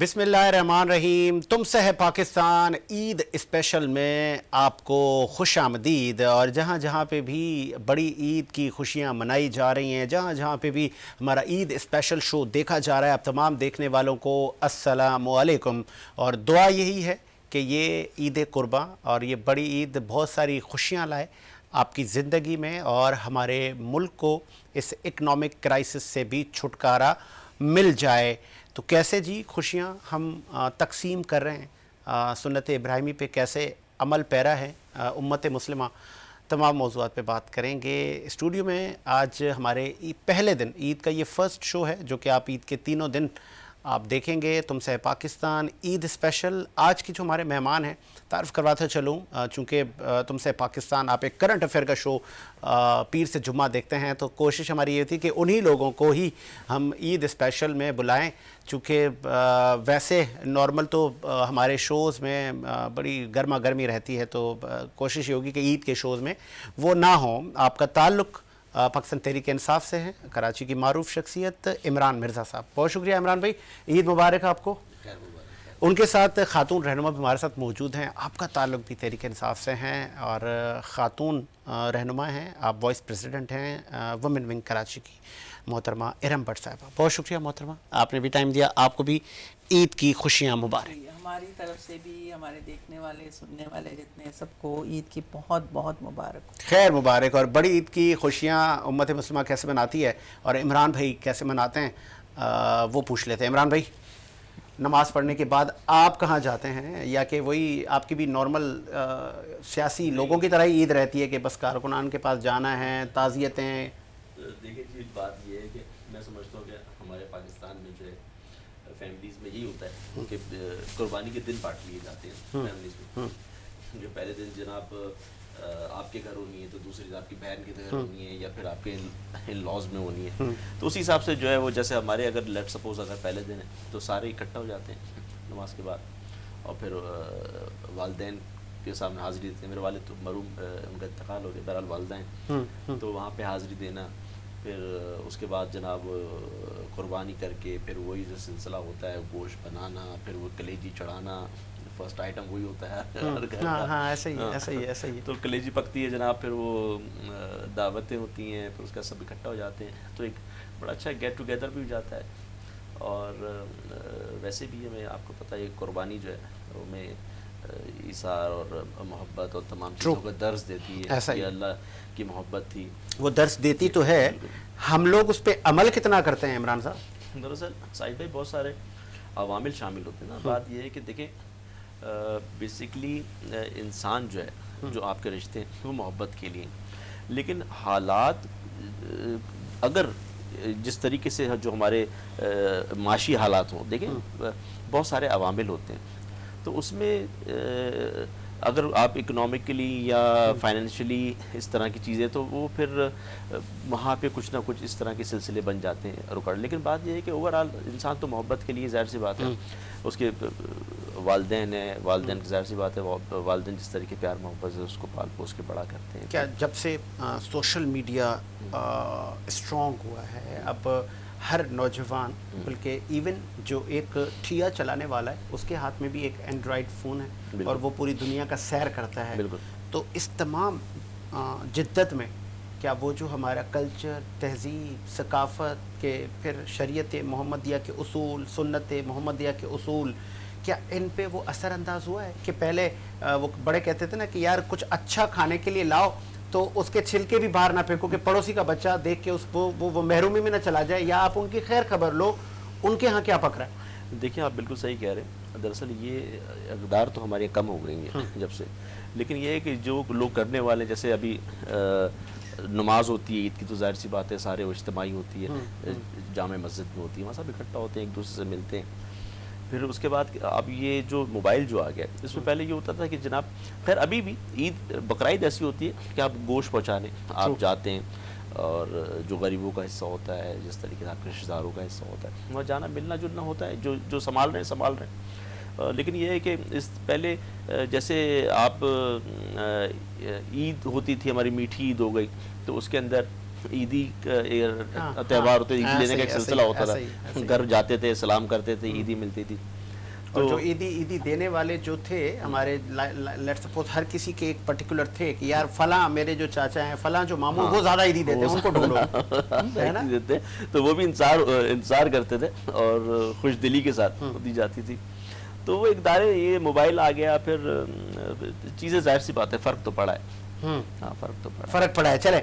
بسم اللہ الرحمن الرحیم. تم سے ہے پاکستان عید اسپیشل میں آپ کو خوش آمدید. اور جہاں جہاں پہ بھی بڑی عید کی خوشیاں منائی جا رہی ہیں، جہاں جہاں پہ بھی ہمارا عید اسپیشل شو دیکھا جا رہا ہے، آپ تمام دیکھنے والوں کو السلام علیکم. اور دعا یہی ہے کہ یہ عید قرباں اور یہ بڑی عید بہت ساری خوشیاں لائے آپ کی زندگی میں، اور ہمارے ملک کو اس اکنامک کرائسس سے بھی چھٹکارا مل جائے. تو کیسے جی خوشیاں ہم تقسیم کر رہے ہیں، سنت ابراہیمی پہ کیسے عمل پیرا ہے امت مسلمہ، تمام موضوعات پہ بات کریں گے. اسٹوڈیو میں آج ہمارے پہلے دن عید کا یہ فرسٹ شو ہے جو کہ آپ عید کے تینوں دن آپ دیکھیں گے. تم سے پاکستان عید اسپیشل. آج کی جو ہمارے مہمان ہیں تعارف کرواتا چلوں، چونکہ تم سے پاکستان آپ ایک کرنٹ افیئر کا شو پیر سے جمعہ دیکھتے ہیں، تو کوشش ہماری یہ تھی کہ انہی لوگوں کو ہی ہم عید اسپیشل میں بلائیں. چونکہ ویسے نارمل تو ہمارے شوز میں بڑی گرما گرمی رہتی ہے، تو کوشش یہ ہوگی کہ عید کے شوز میں وہ نہ ہوں. آپ کا تعلق پاکستان تحریک انصاف سے ہے، کراچی کی معروف شخصیت عمران مرزا صاحب. بہت شکریہ عمران بھائی، عید مبارک آپ کو. ان کے ساتھ خاتون رہنما بھی ہمارے ساتھ موجود ہیں. آپ کا تعلق بھی تحریک انصاف سے ہیں اور خاتون رہنما ہیں، آپ وائس پریزیڈنٹ ہیں وومن ونگ کراچی کی، محترمہ ارم بٹ صاحبہ. بہت شکریہ محترمہ، آپ نے بھی ٹائم دیا. آپ کو بھی عید کی خوشیاں مبارک. ہماری طرف سے بھی ہمارے دیکھنے والے سننے والے جتنے سب کو عید کی بہت بہت مبارک. خیر مبارک. اور بڑی عید کی خوشیاں امت مسلمہ کیسے مناتی ہے اور عمران بھائی کیسے مناتے ہیں وہ پوچھ لیتے ہیں. عمران بھائی، نماز پڑھنے کے بعد آپ کہاں جاتے ہیں، یا کہ وہی آپ کی بھی نارمل سیاسی لوگوں کی طرح ہی عید رہتی ہے کہ بس کارکنان کے پاس جانا ہے، تعزیتیں؟ دیکھیں جی، بات یہ ہے کہ میں سمجھتا ہوں کہ ہمارے پاکستان میں جو ہے فیملیز میں یہی ہوتا ہے کہ قربانی کے دن بانٹ لیے جاتے ہیں فیملیز میں. جو پہلے دن جناب آپ کے گھر ہونی ہے تو دوسری دن آپ کی بہن کے گھر ہونی ہے، یا پھر آپ کے ان لاز میں ہونی ہے. تو اسی حساب سے جو ہے وہ جیسے ہمارے اگر لیٹ سپوز اگر پہلے دن ہے تو سارے اکٹھا ہو جاتے ہیں نماز کے بعد، اور پھر والدین کے سامنے حاضری دیتے ہیں. میرے والد تو مرحوم، ان کا انتقال ہو گیا، بہرحال والدہ ہیں، تو وہاں پہ حاضری دینا. پھر اس کے بعد جناب قربانی کر کے پھر وہی جو سلسلہ ہوتا ہے گوشت بنانا، پھر وہ کلیجی چڑھانا. فرسٹ آئٹم وہی ہوتا ہے ہر گھر کا. ہاں ایسا ہی ہے. تو کلیجی پکتی ہے جناب، پھر وہ دعوتیں ہوتی ہیں، پھر اس کا سب اکٹھا ہو جاتے ہیں، تو ایک بڑا اچھا گیٹ ٹوگیدر بھی ہو جاتا ہے. اور ویسے بھی ہمیں آپ کو پتہ ہے قربانی جو ہے وہ میں ایثار اور محبت اور تمام چیزوں کا درس دیتی ہے. یہ اللہ کی محبت تھی، وہ درس دیتی تو ہے. ہم لوگ اس پہ عمل کتنا کرتے ہیں عمران صاحب؟ دراصل سائد بھائی بہت سارے عوامل شامل ہوتے ہیں نا. بات یہ ہے کہ دیکھیں بیسکلی انسان جو ہے، جو آپ کے رشتے ہیں وہ محبت کے لیے، لیکن حالات اگر جس طریقے سے جو ہمارے معاشی حالات ہوں، دیکھیں بہت سارے عوامل ہوتے ہیں. تو اس میں اگر آپ اکنامکلی یا فائنینشلی اس طرح کی چیزیں، تو وہ پھر وہاں پہ کچھ نہ کچھ اس طرح کے سلسلے بن جاتے ہیں رکاوٹ. لیکن بات یہ ہے کہ اوور آل انسان تو محبت کے لیے، ظاہر سی بات ہے اس کے والدین ہیں، والدین کی ظاہر سی بات ہے والدین جس طریقے پیار محبت سے اس کو پال پوس کے بڑا کرتے ہیں. کیا جب سے سوشل میڈیا اسٹرانگ ہوا ہے، اب ہر نوجوان، بلکہ ایون جو ایک ٹھیا چلانے والا ہے اس کے ہاتھ میں بھی ایک اینڈرائڈ فون ہے اور وہ پوری دنیا کا سیر کرتا ہے. تو اس تمام جدت میں کیا وہ جو ہمارا کلچر، تہذیب، ثقافت کے، پھر شریعت محمدیہ کے اصول، سنت محمدیہ کے اصول، کیا ان پہ وہ اثر انداز ہوا ہے؟ کہ پہلے وہ بڑے کہتے تھے نا کہ یار کچھ اچھا کھانے کے لیے لاؤ تو اس کے چھلکے بھی باہر نہ پھینکو کہ پڑوسی کا بچہ دیکھ کے اس کو وہ محرومی میں نہ چلا جائے، یا آپ ان کی خیر خبر لو ان کے ہاں کیا پک رہا ہے. دیکھیں آپ بالکل صحیح کہہ رہے ہیں. دراصل یہ اقدار تو ہماری کم ہو گئی ہیں جب سے، لیکن یہ ہے کہ جو لوگ کرنے والے، جیسے ابھی نماز ہوتی ہے عید کی، تو ظاہر سی بات ہے سارے وہ اجتماعی ہوتی ہے، جامع مسجد میں ہوتی ہے، وہاں سب اکٹھا ہوتے ہیں، ایک دوسرے سے ملتے ہیں. پھر اس کے بعد اب یہ جو موبائل جو آ گیا، اس میں پہلے یہ ہوتا تھا کہ جناب خیر ابھی بھی عید بقرعید ایسی ہوتی ہے کہ آپ گوشت پہنچانے آپ جاتے ہیں، اور جو غریبوں کا حصہ ہوتا ہے، جس طریقے سے آپ کے رشتہ داروں کا حصہ ہوتا ہے، وہاں جانا ملنا جلنا ہوتا ہے. جو سنبھال رہے ہیں. لیکن یہ ہے کہ اس پہلے جیسے آپ عید ہوتی تھی ہماری، میٹھی عید ہو گئی، تو اس کے اندر عیدی تہوار ہوتے، عید لینے کا ایک سلسلہ ہوتا تھا، گھر جاتے تھے، سلام کرتے تھے، عیدی ملتی تھی. اور جو عیدی دینے والے جو تھے ہمارے لیٹ سپوز ہر کسی کے ایک پرٹیکولر تھے کہ یار فلاں میرے جو چاچا ہیں فلاں جو ماموں وہ زیادہ عیدی دیتے ہیں ان کو ڈھونڈو ہے نا. دیتے تو وہ بھی انتظار کرتے تھے اور خوش دلی کے ساتھ دی جاتی تھی. تو وہ ایک دائرے یہ موبائل آ گیا پھر چیزیں ظاہر سی بات ہے فرق تو پڑا ہے. ہاں فرق پڑا ہے. چلے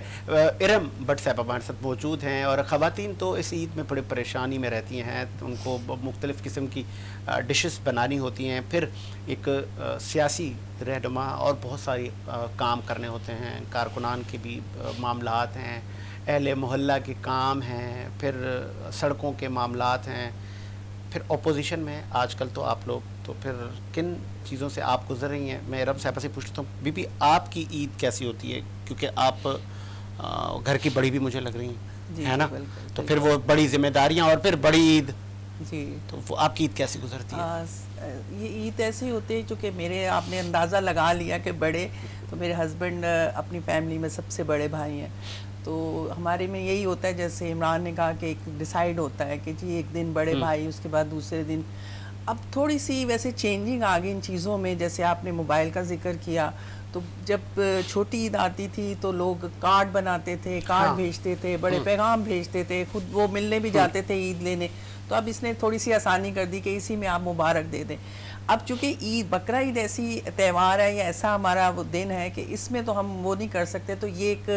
ارم بٹ صاحب ہمارے ساتھ موجود ہیں اور خواتین تو اس عید میں بڑے پریشانی میں رہتی ہیں, ان کو مختلف قسم کی ڈشز بنانی ہوتی ہیں, پھر ایک سیاسی رہنما اور بہت ساری کام کرنے ہوتے ہیں, کارکنان کے بھی معاملات ہیں, اہل محلہ کے کام ہیں, پھر سڑکوں کے معاملات ہیں, پھر اپوزیشن میں آج کل تو آپ لوگ تو پھر کن چیزوں سے آپ گزر رہی ہیں. میں رب صاحبہ سے پوچھتا ہوں بی بی آپ کی عید کیسی ہوتی ہے, کیونکہ آپ گھر کی بڑی بھی مجھے لگ رہی ہیں ہے نا, تو پھر وہ بڑی ذمہ داریاں اور پھر بڑی عید, جی تو وہ آپ کی عید کیسی گزرتی ہے؟ یہ عید ایسی ہوتی ہے چونکہ میرے آپ نے اندازہ لگا لیا کہ بڑے, تو میرے ہسبینڈ اپنی فیملی میں سب سے بڑے بھائی ہیں, تو ہمارے میں یہی ہوتا ہے جیسے عمران نے کہا کہ ایک ڈیسائیڈ ہوتا ہے کہ جی ایک دن بڑے بھائی, اس کے بعد دوسرے دن. اب تھوڑی سی ویسے چینجنگ آ گئی ان چیزوں میں, جیسے آپ نے موبائل کا ذکر کیا, تو جب چھوٹی عید آتی تھی تو لوگ کارڈ بناتے تھے, کارڈ بھیجتے تھے, بڑے پیغام بھیجتے تھے, خود وہ ملنے بھی جاتے تھے عید لینے. تو اب اس نے تھوڑی سی آسانی کر دی کہ اسی میں آپ مبارک دے دیں. اب چونکہ عید بقرہ عید ایسی تہوار ہے یا ایسا ہمارا وہ دن ہے کہ اس میں تو ہم وہ نہیں کر سکتے, تو یہ ایک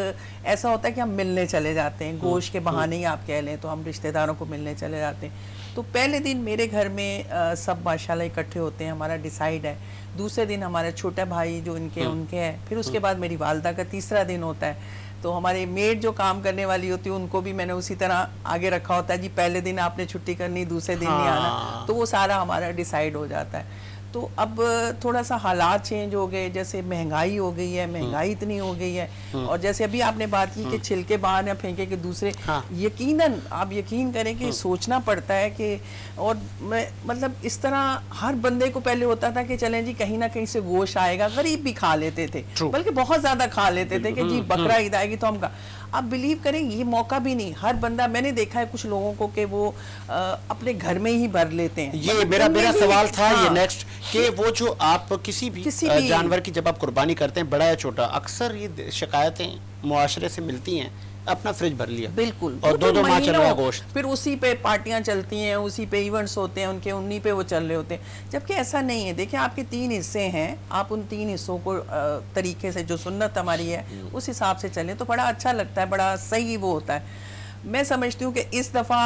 ایسا ہوتا ہے کہ ہم ملنے چلے جاتے ہیں, گوشت کے بہانے ہی آپ کہہ لیں, تو ہم رشتہ داروں کو ملنے چلے جاتے ہیں. تو پہلے دن میرے گھر میں سب ماشاءاللہ اکٹھے ہوتے ہیں, ہمارا ڈیسائیڈ ہے. دوسرے دن ہمارا چھوٹا بھائی جو ان کے ہے, پھر اس کے بعد میری والدہ کا تیسرا دن ہوتا ہے. تو ہمارے میڈ جو کام کرنے والی ہوتی ہے ان کو بھی میں نے اسی طرح آگے رکھا ہوتا ہے, جی پہلے دن آپ نے چھٹی کرنی, دوسرے دن نہیں آنا, تو وہ سارا ہمارا ڈیسائیڈ ہو جاتا ہے. تو اب تھوڑا سا حالات چینج ہو گئے, جیسے مہنگائی ہو گئی ہے, مہنگائی اتنی ہو گئی ہے, اور جیسے ابھی آپ نے بات کی کہ چھلکے باہر نہ پھینکے کہ دوسرے, یقیناً آپ یقین کریں کہ سوچنا پڑتا ہے کہ, اور میں مطلب اس طرح ہر بندے کو پہلے ہوتا تھا کہ چلیں جی کہیں نہ کہیں سے گوشت آئے گا, غریب بھی کھا لیتے تھے, بلکہ بہت زیادہ کھا لیتے تھے کہ جی بقرہ عید آئے گی تو ہم کا. آپ بلیو کریں یہ موقع بھی نہیں, ہر بندہ, میں نے دیکھا ہے کچھ لوگوں کو کہ وہ اپنے گھر میں ہی بھر لیتے ہیں. یہ میرا سوال تھا یہ نیکسٹ, کہ وہ جو آپ کسی بھی جانور کی جب آپ قربانی کرتے ہیں, بڑا یا چھوٹا, اکثر یہ شکایتیں معاشرے سے ملتی ہیں, اپنا فریج بھر لیا, بالکل, اور دو ماہ چل رہا ہے گوشت, پھر اسی پہ پارٹیاں چلتی ہیں, اسی پہ ایونٹس ہوتے ہیں ان کے, انہی پہ وہ چل رہے ہوتے ہیں. جبکہ ایسا نہیں ہے. دیکھیں آپ کے 3 حصے ہیں, آپ ان 3 حصوں کو طریقے سے جو سنت ہماری ہے اس حساب سے چلیں تو بڑا اچھا لگتا ہے, بڑا صحیح وہ ہوتا ہے. میں سمجھتی ہوں کہ اس دفعہ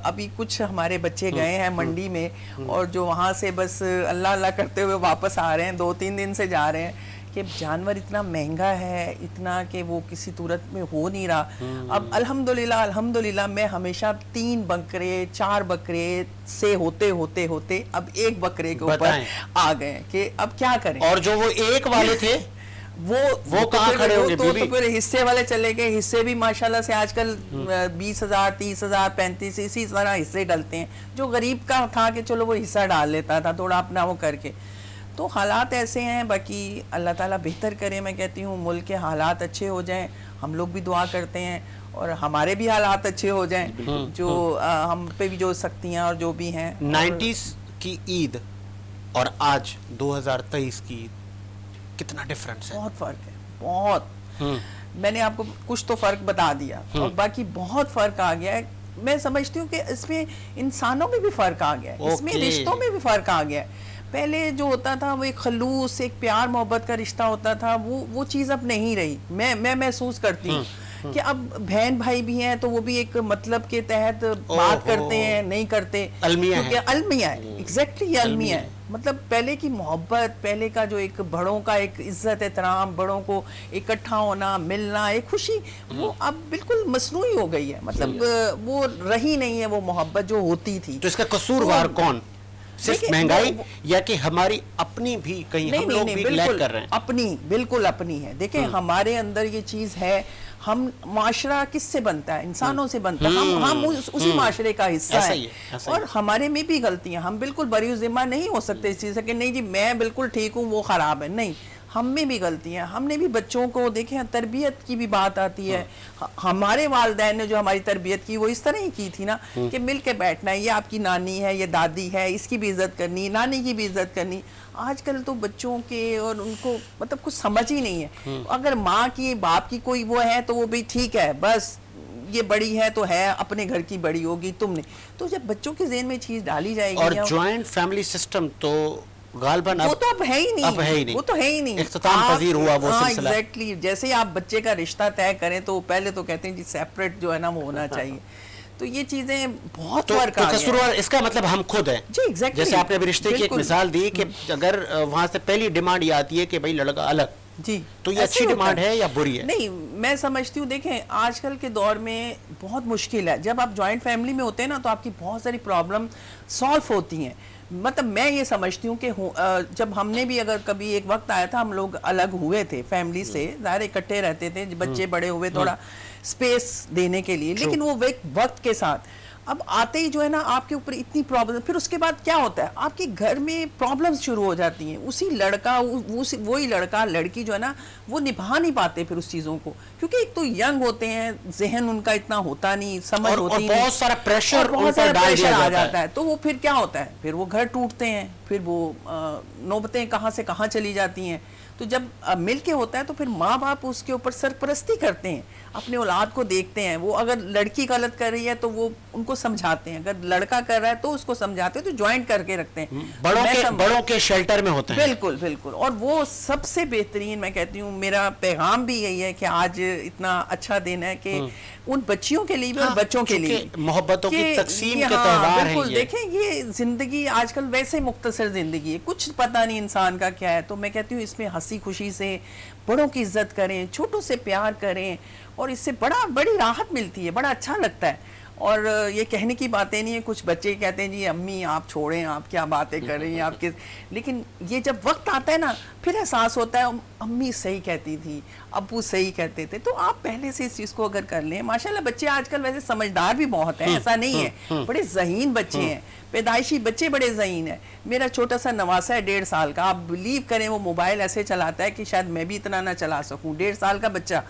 ابھی کچھ ہمارے بچے گئے ہیں منڈی میں, اور جو وہاں سے بس اللہ اللہ کرتے ہوئے واپس آ رہے ہیں, 2-3 دن سے جا رہے ہیں, کہ جانور اتنا مہنگا ہے, اتنا کہ وہ کسی صورت میں ہو نہیں رہا. اب الحمدللہ میں ہمیشہ 3 بکرے 4 بکرے سے ہوتے اب 1 بکرے کے اوپر آ گئے کہ اب کیا کریں. اور جو وہ ایک والے تھے وہ کہاں کھڑے ہو گئے؟ تو پھر حصے والے چلے گئے. حصے بھی ماشاءاللہ سے آج کل 20,000 30,000 35 اسی طرح حصے ڈلتے ہیں. جو غریب کا تھا کہ چلو وہ حصہ ڈال لیتا تھا تھوڑا اپنا وہ کر کے. تو حالات ایسے ہیں, باقی اللہ تعالیٰ بہتر کرے. میں کہتی ہوں ملک کے حالات اچھے ہو جائیں, ہم لوگ بھی دعا کرتے ہیں, اور ہمارے بھی حالات اچھے ہو جائیں, جو ہم پہ بھی جو سختیاں اور جو بھی ہیں. 90s کی عید اور آج 2023 کی عید کتنا ڈیفرنس ہے؟ بہت فرق ہے, بہت. میں نے آپ کو کچھ تو فرق بتا دیا, اور باقی بہت فرق آ گیا ہے. میں سمجھتی ہوں کہ اس میں انسانوں میں بھی فرق آ گیا ہے, اس میں رشتوں میں بھی فرق آ گیا ہے. پہلے جو ہوتا تھا وہ ایک خلوص, ایک پیار محبت کا رشتہ ہوتا تھا, وہ چیز اب نہیں رہی. میں محسوس کرتی ہوں کہ اب بہن بھائی بھی ہیں تو وہ بھی ایک مطلب کے تحت بات کرتے ہیں, نہیں کرتے, کیونکہ المیہ ہے. ایگزیکٹلی یہ المیہ ہے. مطلب پہلے کی محبت, پہلے کا جو ایک بڑوں کا ایک عزت احترام, بڑوں کو اکٹھا ہونا, ملنا, ایک خوشی, وہ اب بالکل مصنوعی ہو گئی ہے. مطلب وہ رہی نہیں ہے وہ محبت جو ہوتی تھی. تو اس کا قصوروار کون؟ صرف مہنگائی یا کہ ہماری اپنی بھی کہیں ہم لوگ بھی لیک کر رہے ہیں؟ اپنی, بالکل اپنی ہے. دیکھیں ہمارے اندر یہ چیز ہے, ہم معاشرہ کس سے بنتا ہے؟ انسانوں سے بنتا ہے. ہم اسی معاشرے کا حصہ ہیں, اور ہمارے میں بھی غلطیاں. ہم بالکل بری ذمہ نہیں ہو سکتے اس چیز سے کہ نہیں جی میں بالکل ٹھیک ہوں وہ خراب ہے. نہیں, ہم میں بھی غلطی ہیں. ہم نے بھی بچوں کو دیکھیں, تربیت کی بھی بات آتی ہے. ہمارے والدین نے جو ہماری تربیت کی وہ اس طرح ہی کی تھی نا, کہ مل کے بیٹھنا ہے, یہ آپ کی نانی ہے, یہ دادی ہے, اس کی بھی عزت کرنی, نانی کی بھی عزت کرنی. آج کل تو بچوں کے اور ان کو مطلب کچھ سمجھ ہی نہیں ہے. اگر ماں کی باپ کی کوئی وہ ہے تو وہ بھی ٹھیک ہے, بس یہ بڑی ہے تو ہے, اپنے گھر کی بڑی ہوگی, تم نے. تو جب بچوں کے ذہن میں چیز ڈالی جائے گی, اور جوائنٹ فیملی سسٹم تو غالباً وہ تو اب ہے ہی نہیں, وہ تو ہے ہی نہیں, اختتام پذیر ہوا وہ سلسلہ. ایگزیکٹلی, جیسے آپ بچے کا رشتہ طے کریں تو پہلے تو کہتے ہیں جی سیپریٹ جو ہے نا وہ ہونا چاہیے. تو یہ چیزیں بہت فرق آ گیا. قصوروار اس کا مطلب ہم خود ہیں. جی ایگزیکٹلی, جیسے آپ نے ابھی رشتے کی ایک مثال دی کہ اگر وہاں سے پہلی ڈیمانڈ یہ آتی ہے کہ بھائی لڑکا الگ, جی, تو یہ اچھی ڈیمانڈ ہے یا بری ہے؟ نہیں, میں سمجھتی ہوں, دیکھیں آج کل کے دور میں بہت مشکل ہے. جب آپ جوائنٹ فیملی میں ہوتے ہیں نا تو آپ کی بہت ساری پرابلم سالو ہوتی ہیں. مطلب میں یہ سمجھتی ہوں کہ جب ہم نے بھی اگر کبھی ایک وقت آیا تھا, ہم لوگ الگ ہوئے تھے فیملی سے, ظاہر اکٹھے رہتے تھے, بچے بڑے ہوئے تھوڑا سپیس دینے کے لیے, لیکن وہ وقت کے ساتھ اب آتے ہی جو ہے نا آپ کے اوپر اتنی پرابلم, پھر اس کے بعد کیا ہوتا ہے, آپ کے گھر میں پرابلمز شروع ہو جاتی ہیں. اسی لڑکا وہی لڑکا لڑکی جو ہے نا وہ نبھا نہیں پاتے پھر اس چیزوں کو, کیونکہ ایک تو ینگ ہوتے ہیں, ذہن ان کا اتنا ہوتا نہیں, سمجھ ہوتی نہیں, اور بہت سارا پریشر آ جاتا ہے. تو وہ پھر کیا ہوتا ہے, پھر وہ گھر ٹوٹتے ہیں, پھر وہ نوبتیں کہاں سے کہاں چلی جاتی ہیں. تو جب مل کے ہوتا ہے تو پھر ماں باپ اس کے اوپر سرپرستی کرتے ہیں, اپنے اولاد کو دیکھتے ہیں. وہ اگر لڑکی غلط کر رہی ہے تو وہ ان کو سمجھاتے ہیں, اگر لڑکا کر رہا ہے تو اس کو سمجھاتے ہیں, تو جوائنٹ کر کے رکھتے ہیں, بڑوں کے شیلٹر میں ہوتے ہیں. بالکل بالکل. اور وہ سب سے بہترین, میں کہتی ہوں میرا پیغام بھی یہی ہے کہ آج اتنا اچھا دن ہے کہ ان بچیوں کے لیے بھی اور بچوں کے لیے محبتوں کی تقسیم کے تہوار ہیں. دیکھیں یہ زندگی آج کل ویسے مختصر زندگی ہے, کچھ پتہ نہیں انسان کا کیا ہے. تو میں کہتی ہوں اس میں ہنسی خوشی سے بڑوں کی عزت کریں, چھوٹوں سے پیار کریں, اور اس سے بڑی راحت ملتی ہے, بڑا اچھا لگتا ہے. اور یہ کہنے کی باتیں نہیں ہیں, کچھ بچے کہتے ہیں جی امی آپ چھوڑیں, آپ کیا باتیں کر رہی ہیں آپ کے, لیکن یہ جب وقت آتا ہے نا پھر احساس ہوتا ہے امی صحیح کہتی تھی, ابو صحیح کہتے تھے. تو آپ پہلے سے اس چیز کو اگر کر لیں, ماشاءاللہ بچے آج کل ویسے سمجھدار بھی بہت ہیں, ایسا نہیں ہے, بڑے ذہین بچے ہیں, پیدائشی بچے بڑے ذہین ہیں. میرا چھوٹا سا نواسا ہے 1.5 سال کا, آپ بلیو کریں وہ موبائل ایسے چلاتا ہے کہ شاید میں بھی اتنا نہ چلا سکوں. 1.5 سال کا بچہ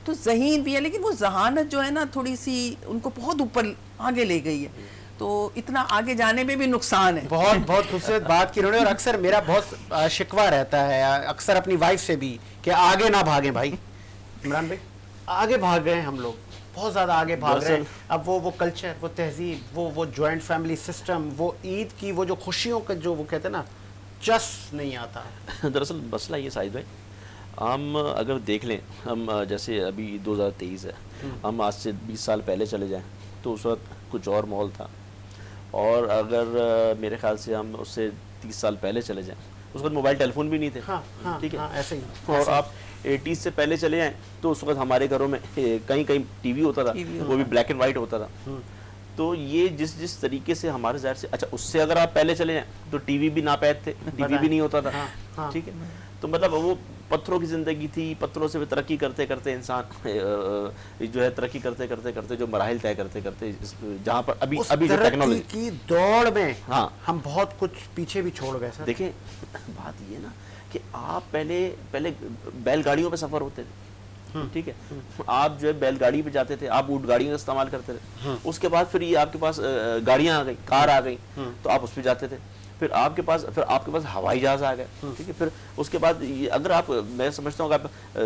تو ذہین بھی ہے, لیکن وہ ذہانت جو ہے نا تھوڑی سی ان کو بہت اوپر آگے لے گئی ہے. تو اتنا آگے جانے میں بھی نقصان ہے. بہت خوبصورت بات کی انہوں نے. اور اکثر میرا بہت شکوہ رہتا ہے اکثر اپنی وائف سے بھی کہ آگے نہ بھاگیں بھائی. عمران بھائی آگے بھاگ گئے ہم لوگ, بہت زیادہ آگے بھاگ رہے ہیں. اب وہ کلچر, وہ تہذیب, وہ جوائنٹ فیملی سسٹم, وہ عید کی وہ جو خوشیوں کا جو وہ کہتے ہیں نا چس نہیں آتا. دراصل مسئلہ یہ ساجد بھائی, ہم اگر دیکھ لیں, ہم جیسے ابھی 2023 ہے, ہم آج سے 20 سال پہلے چلے جائیں تو اس وقت کچھ اور ماحول تھا. اور اگر میرے خیال سے ہم اس سے 30 سال پہلے چلے جائیں, اس وقت موبائل ٹیلی فون بھی نہیں تھے. ٹھیک ہے, ایسے ہی. اور آپ 80s سے پہلے چلے جائیں تو اس وقت ہمارے گھروں میں کہیں ٹی وی ہوتا تھا, وہ بھی بلیک اینڈ وائٹ ہوتا تھا. تو یہ جس طریقے سے ہمارے ظاہر سے, اچھا اس سے اگر آپ پہلے چلے جائیں تو ٹی وی بھی ناپید تھے, ٹی وی بھی نہیں ہوتا تھا. ٹھیک ہے, تو مطلب وہ پتھروں کی زندگی تھی, پتھروں سے ترقی کرتے کرتے انسان جو ہے ترقی کرتے کرتے جو مراحل طے کرتے جہاں پر ابھی جو ٹیکنالوجی کی دوڑ میں ہم بہت کچھ پیچھے بھی چھوڑ گئے. دیکھیں بات یہ نا کہ آپ پہلے بیل گاڑیوں پہ سفر ہوتے تھے. ٹھیک ہے, آپ جو ہے بیل گاڑی پہ جاتے تھے, آپ اونٹ گاڑیوں کا استعمال کرتے تھے. اس کے بعد پھر یہ آپ کے پاس گاڑیاں آ گئی, کار آ گئی, تو آپ اس پہ جاتے تھے. پھر آپ کے پاس ہوائی جہاز آ گئے. ٹھیک ہے, پھر اس کے بعد اگر آپ, میں سمجھتا ہوں کہ آپ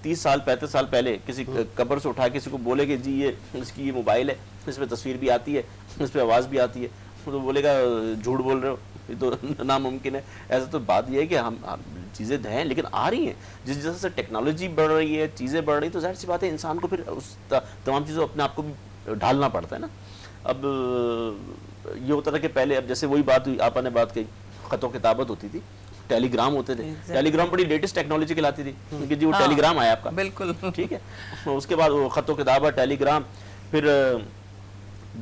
30 سال 35 سال پہلے کسی قبر سے اٹھا کسی کو بولے کہ جی اس کی یہ موبائل ہے, اس پہ تصویر بھی آتی ہے, اس پہ آواز بھی آتی ہے, تو بولے گا جھوٹ بول رہے ہو, یہ تو ناممکن ہے. ایسا تو بات یہ ہے کہ ہم چیزیں ہیں لیکن آ رہی ہیں, جس جیسے ٹیکنالوجی بڑھ رہی ہے, چیزیں بڑھ رہی ہیں, تو ظاہر سی بات ہے انسان کو پھر اس تمام چیزوں اپنے آپ کو بھی ڈھالنا پڑتا ہے نا. اب یہ ہوتا تھا کہ پہلے, اب جیسے وہی بات ہوئی, آپ نے بات کہی, خط و کتابت ہوتی تھی, ٹیلی گرام ہوتے تھے. ٹیلی گرام بڑی لیٹسٹ ٹیکنالوجی کہلاتی تھی کہ جی وہ ٹیلی گرام آیا آپ کا. بالکل ٹھیک ہے. اس کے بعد وہ خط و کتابت, ٹیلی گرام, پھر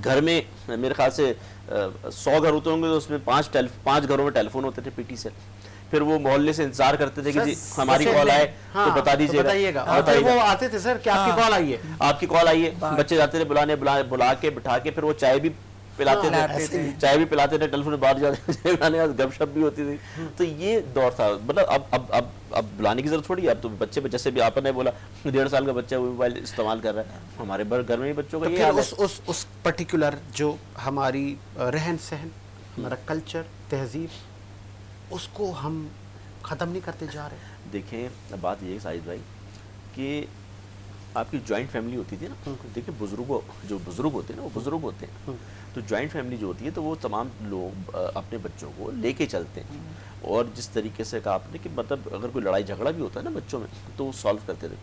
گھر میں میرے خیال سے 100 گھر ہوتے ہوں گے تو اس میں 5 گھروں میں ٹیلی فون ہوتے تھے پی ٹی سے. پھر وہ محلے سے انتظار کرتے تھے کہ جی ہماری کال آئے تو بتا دیجیے گا. وہ آتے تھے سر کہ آپ کی کال آئی ہے, آپ کی کال آئی ہے, بچے جاتے تھے بلانے, بلا کے بٹھا کے پھر وہ چائے بھی پلاتے پلاتے تھے, چائے بھی پلاتے تھے, ٹیلیفون بات جاتے تھے, گپ شپ بھی ہوتی تھی. تو یہ دور تھا. مطلب اب بلانے کی ضرورت تھوڑی ہے. اب تو بچے جیسے بھی آپ نے بولا 1.5 سال کا بچہ موبائل استعمال کر رہا ہے, ہمارے گھر میں بھی بچوں کا یہ حال ہے. اس پرٹیکولر جو ہماری رہن سہن, ہمارا کلچر, تہذیب, اس کو ہم ختم نہیں کرتے جا رہے. دیکھیں بات یہ ہے ساجد بھائی کہ آپ کی جوائنٹ فیملی ہوتی تھی نا, دیکھیں جو بزرگ ہوتے ہیں نا, وہ بزرگ ہوتے ہیں. تو جوائنٹ فیملی جو ہوتی ہے تو وہ تمام لوگ اپنے بچوں کو لے کے چلتے ہیں, اور جس طریقے سے کہا آپ نے کہ مطلب اگر کوئی لڑائی جھگڑا بھی ہوتا ہے نا بچوں میں تو وہ سالو کرتے تھے.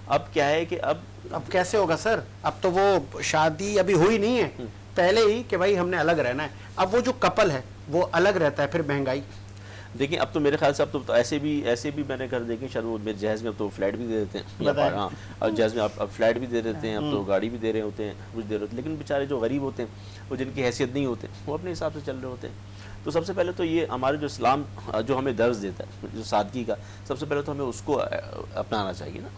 اب کیا ہے کہ اب کیسے ہوگا سر؟ اب تو وہ شادی ابھی ہوئی نہیں ہے, پہلے ہی کہ بھائی ہم نے الگ رہنا ہے. اب وہ جو کپل ہے وہ الگ رہتا ہے, پھر مہنگائی. دیکھیں اب تو میرے خیال سے اب تو ایسے بھی میں نے گھر دیکھیں شاید وہ میرے جہیز میں اب تو فلیٹ بھی دے دیتے ہیں. ہاں, اور جہیز میں اب فلیٹ بھی دے دیتے ہیں, اب تو گاڑی بھی دے رہے ہوتے ہیں, کچھ دے رہے ہوتے ہیں. لیکن بیچارے جو غریب ہوتے ہیں, وہ جن کی حیثیت نہیں ہوتے, وہ اپنے حساب سے چل رہے ہوتے ہیں. تو سب سے پہلے تو یہ ہمارے جو اسلام جو ہمیں درس دیتا ہے جو سادگی کا, سب سے پہلے تو ہمیں اس کو اپنانا چاہیے نا.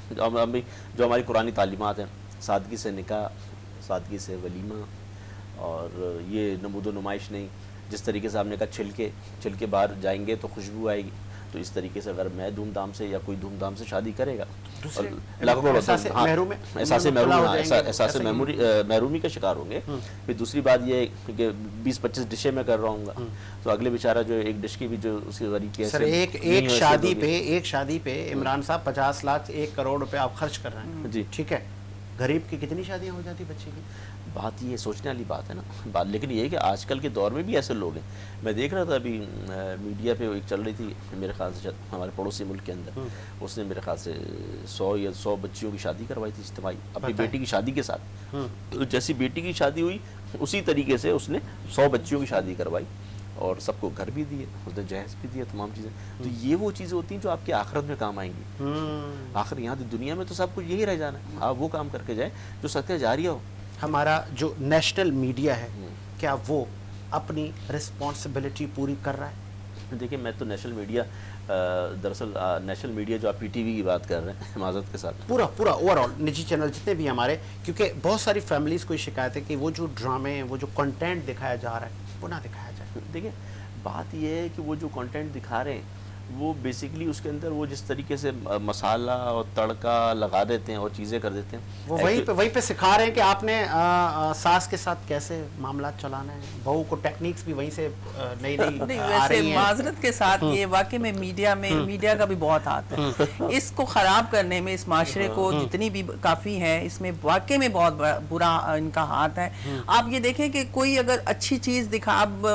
جو ہماری قرآنی تعلیمات ہیں, سادگی سے نکاح, سادگی سے ولیمہ, اور یہ نمود و نمائش نہیں. جس طریقے سے آپ نے کہا چھل کے باہر جائیں گے تو خوشبو آئے گی, تو اس طریقے سے اگر میں دھوم دھام سے یا کوئی دھوم دھام سے شادی کرے گا احساس محرومی کا شکار ہوں گے. پھر دوسری بات یہ ہے کہ 20-25 ڈشیں میں کر رہا ہوں گا, تو اگلے بیچارہ جو ایک ڈش کی بھی جو اس کی غریب کی سر ایک شادی پہ عمران صاحب 50 لاکھ 1 کروڑ روپے آپ خرچ کر رہے ہیں. جی ٹھیک ہے, غریب کی کتنی شادیاں ہو جاتی بچے کی؟ بات یہ سوچنے والی بات ہے نا. لیکن یہ ہے کہ آج کل کے دور میں بھی ایسے لوگ ہیں. میں دیکھ رہا تھا ابھی میڈیا پہ ایک چل رہی تھی میرے خیال سے ہمارے پڑوسی ملک کے اندر, اس نے میرے خیال سے 100 بچیوں کی شادی کروائی تھی اجتماعی اپنی بیٹی کی شادی کے ساتھ. تو جیسی بیٹی کی شادی ہوئی اسی طریقے سے اس نے 100 بچیوں کی شادی کروائی, اور سب کو گھر بھی دیے, اس نے جہیز بھی دیا, تمام چیزیں. تو یہ وہ چیزیں ہوتی ہیں جو آپ کی آخرت میں کام آئیں گی. آخر یہاں دنیا میں تو سب کچھ یہی رہ جانا ہے, آپ وہ کام کر کے جائیں جو صدقہ جاریہ ہو. ہمارا جو نیشنل میڈیا ہے کیا وہ اپنی رسپانسبلٹی پوری کر رہا ہے؟ دیکھیں میں تو نیشنل میڈیا, دراصل نیشنل میڈیا جو آپ پی ٹی وی کی بات کر رہے ہیں, معذرت کے ساتھ پورا اوور آل نجی چینل جتنے بھی ہمارے, کیونکہ بہت ساری فیملیز کو شکایت ہے کہ وہ جو ڈرامے ہیں, وہ جو کنٹینٹ دکھایا جا رہا ہے وہ نہ دکھایا جائے. دیکھیں بات یہ ہے کہ وہ جو کنٹینٹ دکھا رہے ہیں وہ بیسیکلی اس کے اندر وہ جس طریقے سے مسالہ اور تڑکا لگا دیتے ہیں اور چیزیں کر دیتے ہیں, وہ وہیں پہ سکھا رہے ہیں کہ آپ نے ساس کے ساتھ کیسے معاملات چلانا ہے, بہو کو ٹیکنیکس بھی وہیں سے نئی آ رہی ہیں. معذرت کے ساتھ یہ واقعی میں میڈیا کا بھی بہت ہاتھ ہے اس کو خراب کرنے میں. اس معاشرے کو جتنی بھی کافی ہے اس میں واقعی میں بہت برا ان کا ہاتھ ہے. آپ یہ دیکھیں کہ کوئی اگر اچھی چیز دکھا, اب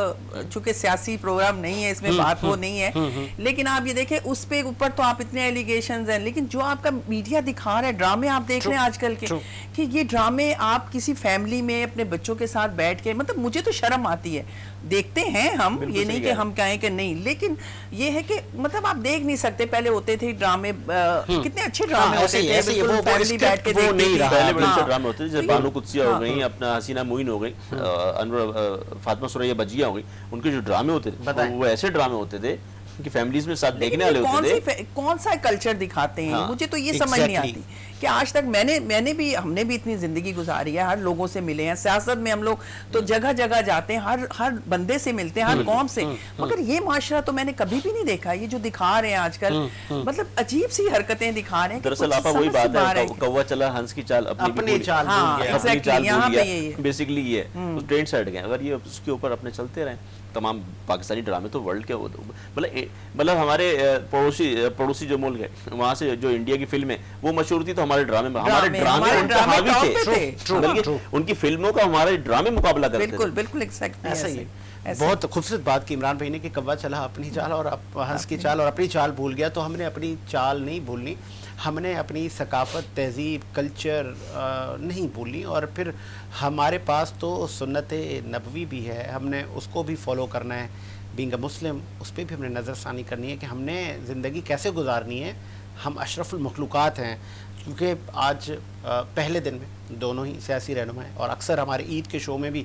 چونکہ سیاسی پروگرام نہیں ہے اس میں بات وہ نہیں ہے, لیکن آپ یہ دیکھیں اس پہ اوپر تو آپ اتنے ایلیگیشنز ہیں, لیکن جو آپ کا میڈیا دکھا رہا ہے, ڈرامے آپ دیکھ رہے ہیں آج کل کے, کہ یہ ڈرامے آپ کسی فیملی میں اپنے بچوں کے ساتھ بیٹھ کے, مطلب مجھے تو شرم آتی ہے. دیکھتے ہیں ہم, یہ نہیں کہ ہم کہیں کہ نہیں, لیکن یہ ہے کہ مطلب آپ دیکھ نہیں سکتے. پہلے ہوتے تھے ڈرامے, کتنے اچھے ڈرامے ہوتے تھے, بالکل فیملی بیٹھ کے دیکھتے تھے. پہلے بڑے اچھے ڈرامے ہوتے تھے, جیسے بانو قدسیہ ہو گئی, اپنا حسینہ معین ہو گئی, فاطمہ سریا بجیہ ہو گئی, ان کے جو ڈرامے ہوتے تھے وہ ایسے ڈرامے ہوتے تھے کہ فیملیز میں ساتھ دیکھنے والے ہوتے تھے. کون سا کلچر دکھاتے ہیں, مجھے تو یہ سمجھ نہیں آتی کہ آج تک ہم نے بھی اتنی زندگی گزاری ہے, ہر لوگوں سے ملے ہیں, سیاست میں ہم لوگ تو جگہ جگہ جاتے ہیں, ہر بندے سے ملتے ہیں, ہر قوم سے, مگر یہ معاشرہ تو میں نے کبھی بھی نہیں دیکھا. یہ جو دکھا رہے ہیں آج کل, مطلب عجیب سی حرکتیں دکھا رہے ہیں. دراصل آپ وہی بات ہے, کوا چلا ہنس کی چال اپنی چال بھول گیا, بیسیکلی یہ ٹرینڈ سیٹ گئے. اگر یہ اس کے اوپر اپنے چلتے رہیں, تمام پاکستانی ڈرامے تو ورلڈ کے, مطلب ہمارے پڑوسی جو ملک ہے وہاں سے جو انڈیا کی فلمیں وہ مشہور تھی, تو ہمارے ڈرامے ان پہ حاوی تھے, بلکہ ان کی فلموں کا ہمارے ڈرامے مقابلہ کرتے تھے. بالکل ایسا ہی. بہت خوبصورت بات کی عمران بھائی نے کہ کوا چلا اپنی چال اور ہنس کی چال, اور اپنی چال بھول گیا. تو ہم نے اپنی چال نہیں بھولنی, ہم نے اپنی ثقافت, تہذیب, کلچر نہیں بھولنی. اور پھر ہمارے پاس تو سنت نبوی بھی ہے, ہم نے اس کو بھی فالو کرنا ہے. بینگ اے مسلم, اس پہ بھی ہم نے نظر ثانی کرنی ہے کہ ہم نے زندگی کیسے گزارنی ہے. ہم اشرف المخلوقات ہیں, کیونکہ آج پہلے دن میں دونوں ہی سیاسی رہنما ہیں, اور اکثر ہمارے عید کے شو میں بھی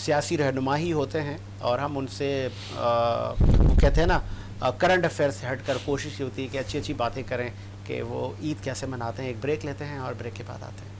سیاسی رہنما ہی ہوتے ہیں, اور ہم ان سے وہ کہتے ہیں نا کرنٹ افیئر سے ہٹ کر کوشش ہوتی ہے کہ اچھی اچھی باتیں کریں کہ وہ عید کیسے مناتے ہیں. ایک بریک لیتے ہیں اور بریک کے بعد آتے ہیں.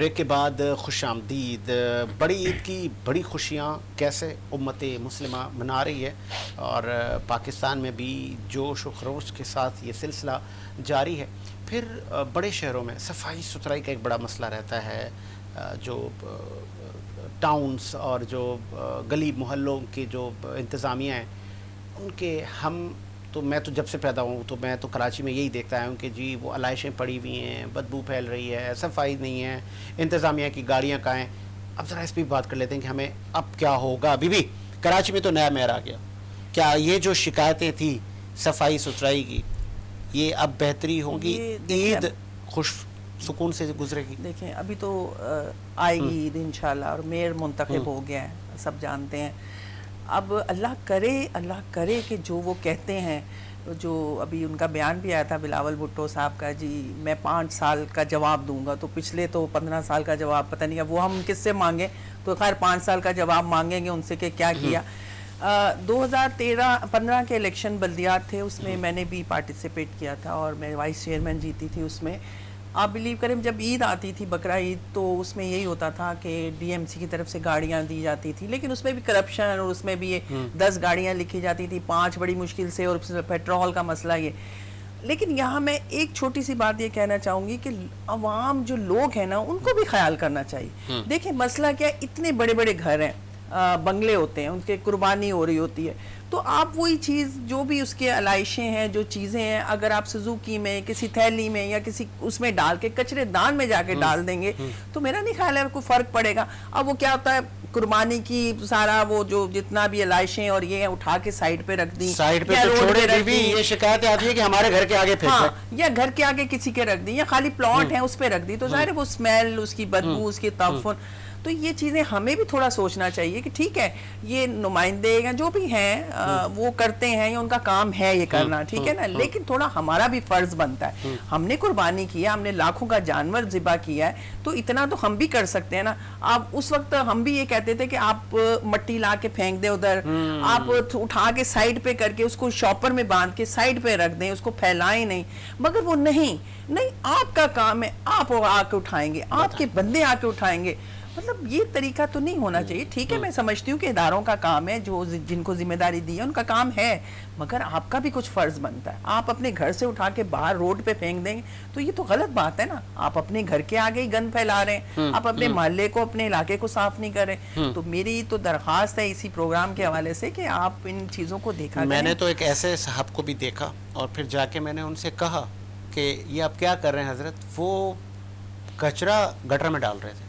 بریک کے بعد خوش آمدید. بڑی عید کی بڑی خوشیاں کیسے امت مسلمہ منا رہی ہے, اور پاکستان میں بھی جوش و خروش کے ساتھ یہ سلسلہ جاری ہے. پھر بڑے شہروں میں صفائی ستھرائی کا ایک بڑا مسئلہ رہتا ہے. جو ٹاؤنز اور جو گلی محلوں کے جو انتظامیہ ہیں ان کے تو میں تو جب سے پیدا ہوں تو میں تو کراچی میں یہی دیکھتا ہوں کہ جی وہ علائشیں پڑی ہوئی ہیں, بدبو پھیل رہی ہے, صفائی نہیں ہے, انتظامیہ کی گاڑیاں کہاں ہیں. اب ذرا اس پہ بات کر لیتے ہیں کہ ہمیں اب کیا ہوگا. بی کراچی میں تو نیا میئر آ گیا, کیا یہ جو شکایتیں تھیں صفائی ستھرائی کی یہ اب بہتری ہوں گی, عید خوش سکون سے گزرے گی؟ دیکھیں ابھی تو آئے گی عید انشاءاللہ, اور میئر منتخب ہو گیا ہے, سب جانتے ہیں. اب اللہ کرے کہ جو وہ کہتے ہیں, جو ابھی ان کا بیان بھی آیا تھا بلاول بھٹو صاحب کا, جی میں 5 سال کا جواب دوں گا, تو پچھلے تو 15 سال کا جواب پتہ نہیں ہے وہ ہم کس سے مانگیں, تو خیر 5 سال کا جواب مانگیں گے ان سے کہ کیا کیا. 2013-15 کے الیکشن بلدیات تھے, اس میں میں نے بھی پارٹیسپیٹ کیا تھا اور میں وائس چیئرمین جیتی تھی اس میں. آپ بلیو کریں جب عید آتی تھی بقرہ عید تو اس میں یہی ہوتا تھا کہ ڈی ایم سی کی طرف سے گاڑیاں دی جاتی تھی, لیکن اس میں بھی کرپشن, اور اس میں بھی 10 گاڑیاں لکھی جاتی تھی, 5 بڑی مشکل سے, اور پیٹرول کا مسئلہ یہ. لیکن یہاں میں ایک چھوٹی سی بات یہ کہنا چاہوں گی کہ عوام جو لوگ ہیں نا ان کو بھی خیال کرنا چاہیے. دیکھیں مسئلہ کیا, اتنے بڑے بڑے گھر ہیں, بنگلے ہوتے ہیں, ان کے قربانی ہو رہی ہوتی ہے, تو آپ وہی چیز جو بھی اس کے علائشیں ہیں, جو چیزیں ہیں, اگر آپ سزوکی میں کسی تھیلی میں یا کسی اس میں ڈال کے کچرے دان میں جا کے ڈال دیں گے تو میرا نہیں خیال ہے کوئی فرق پڑے گا. اب وہ کیا ہوتا ہے, قربانی کی سارا وہ جو جتنا بھی علائشیں اور یہ اٹھا کے سائیڈ پہ رکھ دی, سائیڈ پہ تو چھوڑے بھی یہ شکایتیں آتی ہے کہ ہمارے گھر کے آگے پھینک دیں, یا گھر کے آگے کسی کے رکھ دی, یا خالی پلاٹ ہیں اس پہ رکھ دی, تو ظاہر ہے وہ اسمیل, اس کی بدبو, اس کی تعفن. تو یہ چیزیں ہمیں بھی تھوڑا سوچنا چاہیے کہ ٹھیک ہے یہ نمائندے یا جو بھی ہیں وہ کرتے ہیں, یا ان کا کام ہے یہ کرنا, ٹھیک ہے نا, لیکن تھوڑا ہمارا بھی فرض بنتا ہے. ہم نے قربانی کیا, ہم نے لاکھوں کا جانور ذبح کیا ہے, تو اتنا تو ہم بھی کر سکتے ہیں نا. آپ اس وقت ہم بھی یہ کہتے تھے کہ آپ مٹی لا کے پھینک دیں ادھر, آپ اٹھا کے سائڈ پہ کر کے اس کو شاپر میں باندھ کے سائڈ پہ رکھ دیں, اس کو پھیلائیں نہیں. مگر وہ نہیں, آپ کا کام ہے, آپ آ کے اٹھائیں گے, آپ کے بندے آ کے اٹھائیں گے. مطلب یہ طریقہ تو نہیں ہونا چاہیے. ٹھیک ہے میں سمجھتی ہوں کہ اداروں کا کام ہے, جو جن کو ذمہ داری دی ہے ان کا کام ہے, مگر آپ کا بھی کچھ فرض بنتا ہے. آپ اپنے گھر سے اٹھا کے باہر روڈ پہ پھینک دیں گے تو یہ تو غلط بات ہے نا. آپ اپنے گھر کے آگے ہی گند پھیلا رہے ہیں, آپ اپنے محلے کو, اپنے علاقے کو صاف نہیں کر رہے. تو میری تو درخواست ہے اسی پروگرام کے حوالے سے کہ آپ ان چیزوں کو دیکھا کریں. میں نے تو ایک ایسے صاحب کو بھی دیکھا اور پھر جا کے میں نے ان سے کہا کہ یہ آپ کیا کر رہے ہیں حضرت, وہ کچرا گٹر میں ڈال رہے تھے.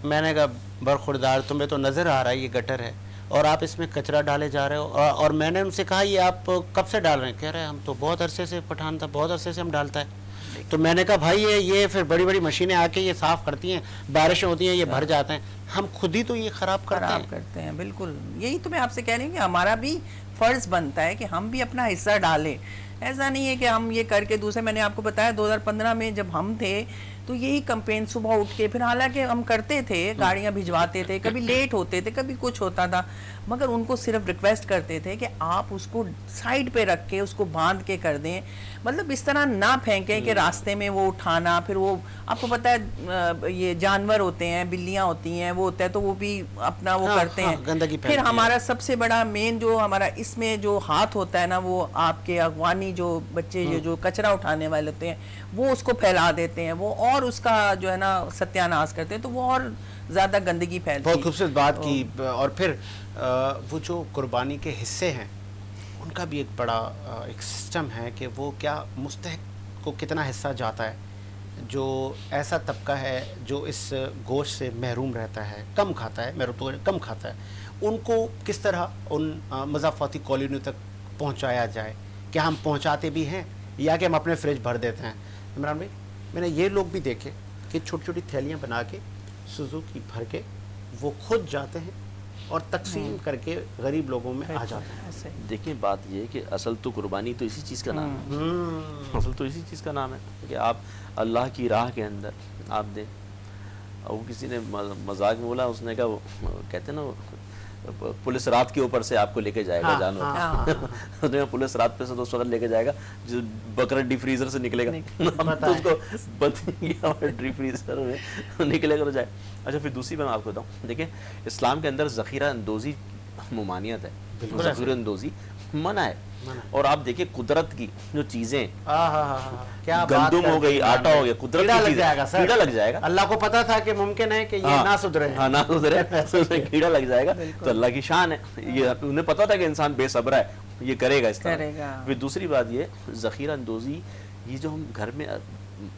میں نے کہا برخوردار تمہیں تو نظر آ رہا ہے یہ گٹر ہے اور آپ اس میں کچرا ڈالے جا رہے ہو. اور میں نے ان سے کہا یہ آپ کب سے ڈال رہے ہیں؟ کہہ رہے ہیں ہم تو بہت عرصے سے, پٹھان تھا بہت عرصے سے ہم ڈالتا ہے. تو میں نے کہا بھائی یہ پھر بڑی بڑی مشینیں آ کے یہ صاف کرتی ہیں, بارشیں ہوتی ہیں یہ بھر جاتے ہیں, ہم خود ہی تو یہ خراب کرتے ہیں. بالکل یہی تو میں آپ سے کہہ رہی ہوں کہ ہمارا بھی فرض بنتا ہے کہ ہم بھی اپنا حصہ ڈالیں. ایسا نہیں ہے کہ ہم یہ کر کے دوسرے, میں نے آپ کو بتایا 2015 میں جب ہم تھے تو یہی کمپین صبح اٹھ کے, پھر حالانکہ ہم کرتے تھے, گاڑیاں بھجواتے تھے, کبھی لیٹ ہوتے تھے, کبھی کچھ ہوتا تھا, مگر ان کو صرف ریکویسٹ کرتے تھے کہ آپ اس کو سائڈ پہ رکھ کے اس کو باندھ کے کر دیں. مطلب اس طرح نہ پھینکیں کہ راستے میں وہ اٹھانا, پھر وہ آپ کو پتہ ہے یہ جانور ہوتے ہیں, بلیاں ہوتی ہیں, وہ ہوتا ہے تو وہ بھی اپنا وہ کرتے ہیں. پھر ہمارا سب سے بڑا مین جو ہمارا اس میں جو ہاتھ ہوتا ہے نا, وہ آپ کے افغانی جو بچے جو کچرا اٹھانے والے ہوتے ہیں وہ اس کو پھیلا دیتے ہیں, وہ اور اس کا جو ہے نا ستیاناش کرتے ہیں, تو وہ اور زیادہ گندگی پھیلتی ہے. بہت خوبصورت بات کی. اور پھر وہ جو قربانی کے حصے ہیں ان کا بھی ایک بڑا ایک سسٹم ہے کہ وہ کیا مستحق کو کتنا حصہ جاتا ہے. جو ایسا طبقہ ہے جو اس گوشت سے محروم رہتا ہے, کم کھاتا ہے, کم کھاتا ہے, ان کو کس طرح ان مضافاتی کالونیوں تک پہنچایا جائے. کیا ہم پہنچاتے بھی ہیں یا کہ ہم اپنے فریج بھر دیتے ہیں؟ عمران بھائی میں نے یہ لوگ بھی دیکھے کہ چھوٹی چھوٹی تھیلیاں بنا کے سوزوکی بھر کے وہ خود جاتے ہیں اور تقسیم کر کے غریب لوگوں میں آ جاتے ہیں. دیکھیں بات یہ ہے کہ اصل تو قربانی تو اسی چیز کا نام ہے, اصل تو اسی چیز کا نام ہے کہ آپ اللہ کی راہ کے اندر آپ دیں. اور وہ کسی نے مذاق میں بولا, اس نے کہا وہ کہتے ہیں نا پولیس رات کے اوپر سے آپ کو لے کے جائے گا جانور پولیس رات پہ سے تو اس وقت لے کے جائے گا جو بکرا ڈی فریزر سے نکلے گا تو اس کو ڈی فریزر میں نکلے گا تو جائے. اچھا پھر دوسری میں آپ کو بتاؤں, دیکھیں اسلام کے اندر ذخیرہ اندوزی ممانعت ہے, ذخیرہ اندوزی منع ہے. اور آپ دیکھیں قدرت کی جو چیزیں گندم ہو گئی, آٹا ہو گیا, قدرت کی چیزیں کیڑا لگ جائے گا. اللہ کو پتا تھا کہ ممکن ہے کہ یہ نہ سدھرے, نہ سدھرے, کیڑا لگ جائے گا, تو اللہ کی شان ہے. یہ انہیں پتا تھا کہ انسان بے صبر ہے, یہ کرے گا اس طرح. پھر دوسری بات یہ ذخیرہ اندوزی, یہ جو ہم گھر میں,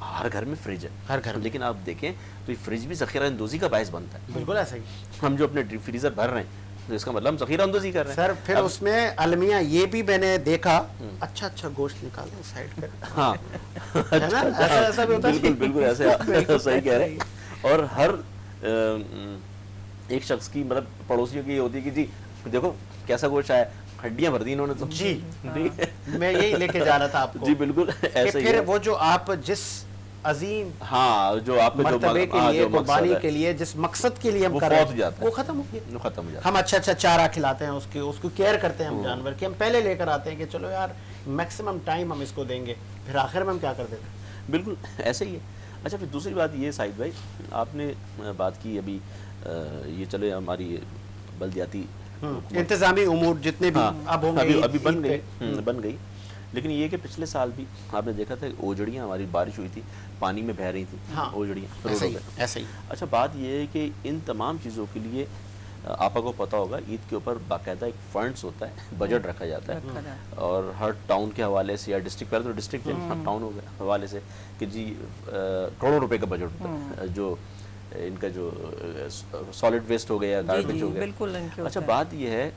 ہر گھر میں فریج ہے, ہر گھر, لیکن آپ دیکھیں تو یہ فریج بھی ذخیرہ اندوزی کا باعث بنتا ہے. بالکل ایسا ہی. ہم جو اپنے ڈیپ فریزر بھر رہے ہیں تو اس کا مطلب ہم ذخیرہ اندوزی کر رہے ہیں. سر پھر اس میں المیہ یہ بھی میں نے دیکھا, اچھا گوشت نکالو سائڈ پہ. ہاں ایسا بھی ہوتا ہے. بالکل ایسے صحیح کہہ رہے ہیں. اور ہر ایک شخص کی مطلب پڑوسیوں کی یہ ہوتی ہے کہ جی دیکھو کیسا گوشت آیا, ہڈیاں بھر دی انہوں نے تو. جی میں یہی لے کے جا رہا تھا آپ کو. جی بالکل ایسے ہی. پھر وہ جو آپ جس عظیم ہاں جو آپ مرتبے کے لیے, قربانی کے لیے, جس مقصد کے لیے ہم کر رہے ہیں وہ ختم ہو گیا. ختم ہو جاتا ہے. ہم اچھا چارہ کھلاتے ہیں, اس کو کیئر کرتے ہیں ہم جانور کی, ہم پہلے لے کر آتے ہیں کہ چلو یار میکسیمم ٹائم ہم اس کو دیں گے, پھر آخر میں ہم کیا کر دیتے ہیں. بالکل ایسے ہی ہے. اچھا پھر دوسری بات یہ سعید بھائی, آپ نے بات کی ابھی یہ چلے ہماری بلدیاتی انتظامی امور جتنے بھی اب ہوں گے ابھی بن گئی, لیکن یہ کہ پچھلے سال بھی آپ نے دیکھا تھا اوجڑیاں, ہماری بارش ہوئی تھی, پانی میں بہہ رہی تھیں اوجڑیاں روڈوں پہ. ایسا ہی. اچھا بات یہ ہے کہ ان تمام چیزوں کے لیے آپ کو پتہ ہوگا عید کے اوپر باقاعدہ ایک فنڈز ہوتا ہے, بجٹ رکھا جاتا ہے, اور ہر ٹاؤن کے حوالے سے یا ڈسٹرکٹ, پہلے تو ڈسٹرکٹ ٹاؤن ہو گیا حوالے سے کہ جی کروڑوں روپے کا بجٹ ہوتا ہے جو ان کا جو سالڈ ویسٹ ہو گیا, گاربیج ہو گیا. اچھا بات یہ ہے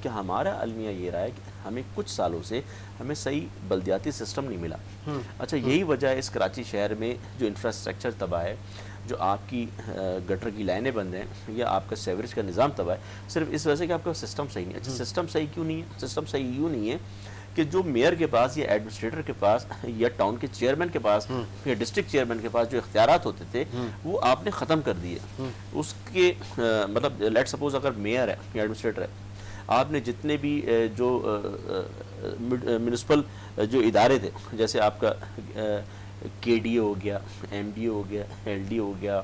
کہ ہمارا المیہ یہ رہا ہے کہ ہمیں کچھ سالوں سے ہمیں صحیح بلدیاتی سسٹم نہیں ملا. اچھا یہی وجہ ہے اس کراچی شہر میں جو انفراسٹرکچر تباہ ہے, جو آپ کی گٹر کی لائنیں بند ہیں, یا آپ کا سیوریج کا نظام تباہ ہے, صرف اس وجہ سے کہ آپ کا سسٹم صحیح نہیں ہے. اچھا سسٹم صحیح کیوں نہیں ہے؟ سسٹم صحیح یوں نہیں ہے کہ جو میئر کے پاس یا ایڈمنسٹریٹر کے پاس یا ٹاؤن کے چیئرمین کے پاس یا ڈسٹرکٹ چیئرمین کے پاس جو اختیارات ہوتے تھے وہ آپ نے ختم کر دیے. اس کے مطلب لیٹ سپوز اگر میئر ہے یا ایڈمنسٹریٹر ہے, آپ نے جتنے بھی جو میونسپل جو ادارے تھے, جیسے آپ کا کے ڈی ہو گیا, ایم ڈی ہو گیا, ایل ڈی ہو گیا,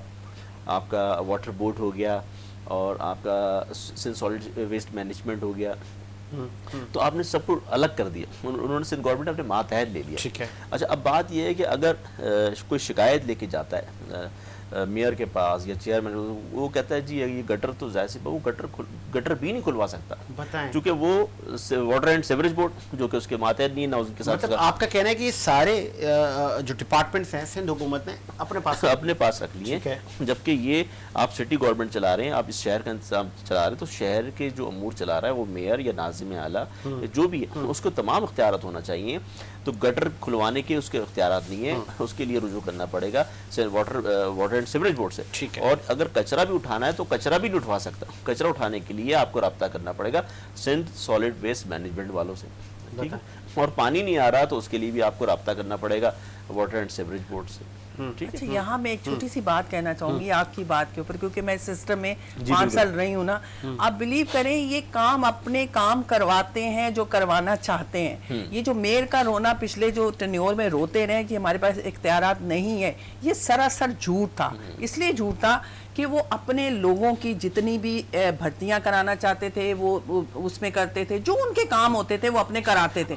آپ کا واٹر بورڈ ہو گیا, اور آپ کا سالڈ ویسٹ مینجمنٹ ہو گیا, تو آپ نے سب کو الگ کر دیا. انہوں نے سندھ گورنمنٹ اپنے ماتحت لے لیا. ٹھیک ہے. اچھا اب بات یہ ہے کہ اگر کوئی شکایت لے کے جاتا ہے میئر کے پاس یا چیئرمین, وہ کہتا ہے جی یہ گٹر تو ظاہر سی وہ گٹر بھی نہیں کھلوا سکتا, چونکہ وہ واٹر اینڈ سیوریج بورڈ جو کہ اس کے ماتحت نہیں ہے نہ اس کے ساتھ. مطلب آپ کا کہنا ہے کہ یہ سارے جو ڈپارٹمنٹس ہیں سندھ حکومت نے اپنے پاس رکھ لیے ہیں, جبکہ یہ آپ سٹی گورنمنٹ چلا رہے ہیں, آپ اس شہر کا انتظام چلا رہے ہیں, تو شہر کے جو امور چلا رہا ہے وہ میئر یا ناظم اعلیٰ جو بھی ہے اس کو تمام اختیارات ہونا چاہیے. تو گٹر کھلوانے کے اس کے اختیارات نہیں ہیں, اس کے لیے رجوع کرنا پڑے گا واٹر اینڈ سیوریج بورڈ سے. اور اگر کچرا بھی اٹھانا ہے تو کچرا بھی نہیں اٹھوا سکتا, کچرا اٹھانے کے لیے آپ کو رابطہ کرنا پڑے گا سندھ سالڈ ویسٹ مینجمنٹ والوں سے, ٹھیک ہے. اور پانی نہیں آ رہا تو اس کے لیے بھی آپ کو رابطہ کرنا پڑے گا واٹر اینڈ سیوریج بورڈ سے. اچھا یہاں میں ایک چھوٹی سی بات کہنا چاہوں گی آپ کی بات کے اوپر, کیونکہ میں سسٹم میں 5 سال رہی ہوں نا. آپ بلیو کریں یہ کام اپنے کام کرواتے ہیں جو کروانا چاہتے ہیں. یہ جو میئر کا رونا پچھلے جو ٹینیور میں روتے رہے کہ ہمارے پاس اختیارات نہیں ہے, یہ سراسر جھوٹ تھا. اس لیے جھوٹ تھا کہ وہ اپنے لوگوں کی جتنی بھی بھرتیاں کرانا چاہتے تھے وہ اس میں کرتے تھے, جو ان کے کام ہوتے تھے وہ اپنے کراتے تھے.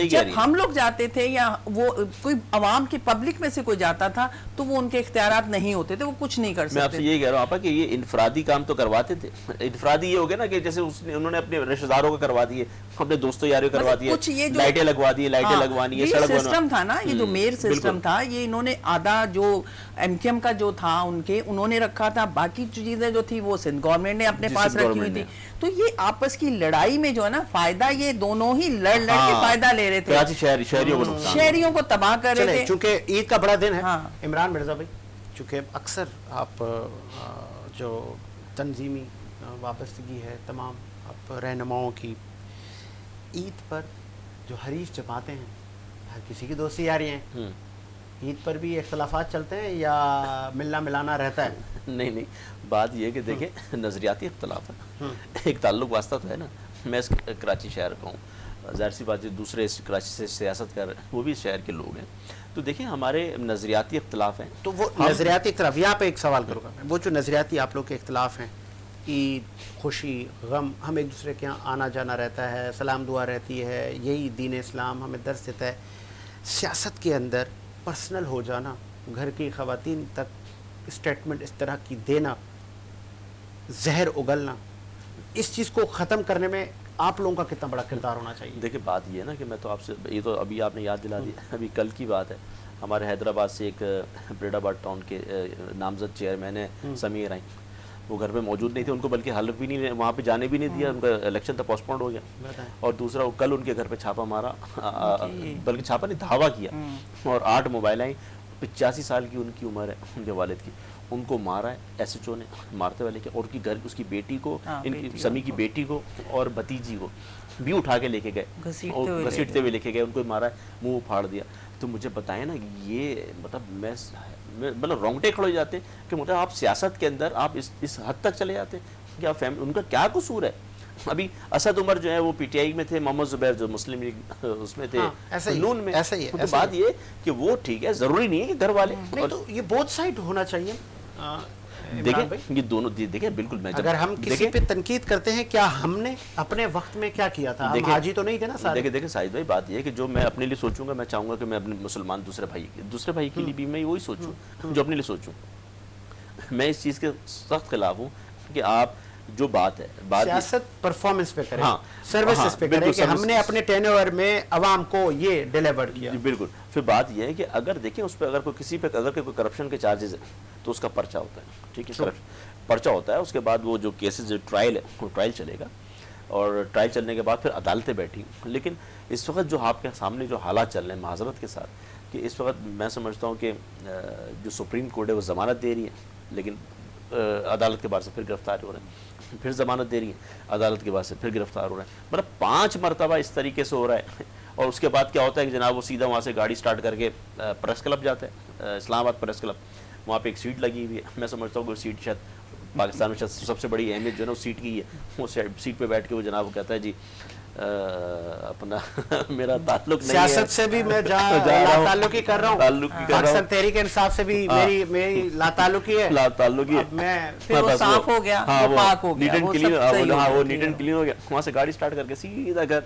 جب ہم لوگ جاتے تھے یا وہ کوئی عوام کی پبلک میں سے کوئی جاتا تھا تو وہ ان کے اختیارات نہیں ہوتے تھے, وہ کچھ نہیں کر سکتے. میں آپ سے یہی کہہ رہا ہوں آپا کہ یہ انفرادی کام تو کرواتے تھے. انفرادی یہ ہو گیا نا کہ جیسے انہوں نے اپنے رشتہ داروں کا کروا دیے, اپنے دوستوں یاریوں کروا دیے, لائٹیں لگوا دی, لائٹیں لگوانی ہے, سڑک بنوا. سسٹم تھا نا یہ جو میئر سسٹم تھا, یہ انہوں نے آدھا جو ایم کیو ایم کا جو تھا انہوں نے رکھا تھا, باقی چیزیں جو تھی وہ سندھ گورنمنٹ نے اپنے پاس رکھی ہوئی تھی. تو یہ آپس کی لڑائی میں جو ہے نا فائدہ یہ دونوں ہی لڑ کے فائدہ لے رہے تھے, شہریوں کو تباہ کر رہے تھے. چونکہ عید کا بڑا دن ہے عمران مرزا بھائی, چونکہ اکثر آپ جو تنظیمی وابستگی ہے تمام آپ رہنماؤں کی, عید پر جو حریف جماعتیں ہیں ہر کسی کی دوستی یاری ہیں, عید پر بھی اختلافات چلتے ہیں یا ملنا ملانا رہتا ہے؟ نہیں نہیں، بات یہ ہے کہ دیکھیں نظریاتی اختلاف ہے، ایک تعلق واسطہ تو ہے نا. میں اس کراچی شہر کا ہوں، ظاہر سی بات ہے دوسرے اس کراچی سے سیاست کر رہے ہیں وہ بھی اس شہر کے لوگ ہیں. تو دیکھیں ہمارے نظریاتی اختلاف ہیں. تو وہ نظریاتی اختلاف، یہاں پہ ایک سوال کروں گا میں، وہ جو نظریاتی آپ لوگ کے اختلاف ہیں، عید، خوشی، غم، ہم ایک دوسرے کے یہاں آنا جانا رہتا ہے، سلام دعا رہتی ہے، یہی دین اسلام ہمیں درس دیتا ہے. سیاست کے اندر پرسنل ہو جانا، گھر کی خواتین تک اسٹیٹمنٹ اس طرح کی دینا، زہر اگلنا، اس چیز کو ختم کرنے میں آپ لوگوں کا کتنا بڑا کردار ہونا چاہیے؟ دیکھیں بات یہ ہے نا کہ میں تو آپ سے، یہ تو ابھی آپ نے یاد دلا دیا، ابھی کل کی بات ہے. ہمارے حیدرآباد سے ایک بریڈ آباد ٹاؤن کے نامزد چیئرمین ہیں سمیر آئیں، وہ گھر پہ موجود نہیں تھے، ان کو بلکہ حلف بھی نہیں، وہاں پہ جانے بھی نہیں دیا، ان کا الیکشن تھا پوسٹ پونڈ ہو گیا. اور دوسرا وہ کل ان کے گھر پہ چھاپا مارا، بلکہ چھاپا نہیں دھاوا کیا، اور 8 موبائل آئیں. 85 سال کی ان کی عمر ہے ان کے والد کی، ان کو مارا ہے ایس ایچ او نے مارتے والے کے، اور ان کی گھر اس کی بیٹی کو، ان کی سمی کی بیٹی کو اور بھتیجی کو بھی اٹھا کے لے کے گئے، گھسیٹتے ہوئے لے کے گئے، ان کو مارا ہے، منہ پھاڑ دیا. تو مجھے بتائیں نا یہ مطلب میں مطلب رونگٹے کھڑے ہو جاتے ہیں کہ مطلب آپ سیاست کے اندر آپ اس حد تک چلے جاتے ہیں کہ آپ ان کا کیا قصور ہے. ابھی اسد عمر جو ہے وہ پی ٹی آئی میں تھے، محمد زبیر جو مسلم لیگ اس میں تھے، نون میں. تو بات یہ کہ وہ ٹھیک ہے، ضروری نہیں ہے کہ گھر والے، تو یہ بوتھ سائڈ ہونا چاہیے. دیکھیں یہ دونوں دیکھیں بالکل. میں اگر ہم کسی پہ تنقید کرتے ہیں، کیا ہم نے اپنے وقت میں کیا کیا تھا؟ ہم حاجی تو نہیں تھے نا سارے. دیکھیں ساجد بھائی، بات یہ ہے کہ جو میں اپنے لیے سوچوں گا، میں چاہوں گا کہ میں اپنے مسلمان دوسرے بھائی کے لیے بھی میں وہی سوچوں جو اپنے لیے سوچوں. میں اس چیز کے سخت خلاف ہوں کہ آپ جو بات ہے سیاست پرفارمنس پہ کریں، سروسز پہ کریں کہ ہم نے اپنے ٹینیور میں عوام کو یہ ڈیلیور کیا. بالکل. پھر بات یہ ہے کہ اگر دیکھیں اس پہ اگر کوئی کسی پہ اگر کوئی کرپشن کے چارجز ہے تو اس کا پرچہ ہوتا ہے، ٹھیک ہے، پرچہ ہوتا ہے. اس کے بعد وہ جو کیسز ٹرائل ہے وہ ٹرائل چلے گا، اور ٹرائل چلنے کے بعد پھر عدالتیں بیٹھی. لیکن اس وقت جو آپ کے سامنے جو حالات چل رہے ہیں معذرت کے ساتھ، کہ اس وقت میں سمجھتا ہوں کہ جو سپریم کورٹ ہے وہ ضمانت دے رہی ہے، لیکن عدالت کے بعد سے پھر گرفتار ہو رہے ہیں، پھر ضمانت دے رہی ہے، عدالت کے بعد سے پھر گرفتار ہو رہے ہیں. مطلب 5 مرتبہ اس طریقے سے ہو رہا ہے. اور اس کے بعد کیا ہوتا ہے کہ جناب وہ سیدھا وہاں سے گاڑی سٹارٹ کر کے پریس کلب جاتا ہے، اسلام آباد پریس کلب. وہاں پہ ایک سیٹ لگی ہوئی ہے، میں سمجھتا ہوں کہ وہ سیٹ شاید پاکستان میں سب سے بڑی اہمیت جو ہے نا اس سیٹ کی ہے. وہ سیٹ پہ بیٹھ کے وہ جناب وہ کہتا ہے جی اپنا میرا تعلق نہیں ہے سیاست سے بھی میں جا تعلقی کر رہا ہوں، پاکستان تحریک انصاف سے بھی میری لا تعلقی ہے، لا تعلقی ہے. میں پھر وہ صاف ہو گیا، وہ پاک ہو گیا، وہ نیٹ اینڈ کلین ہو گیا. وہاں سے گاڑی سٹارٹ کر کے سیدھا گھر.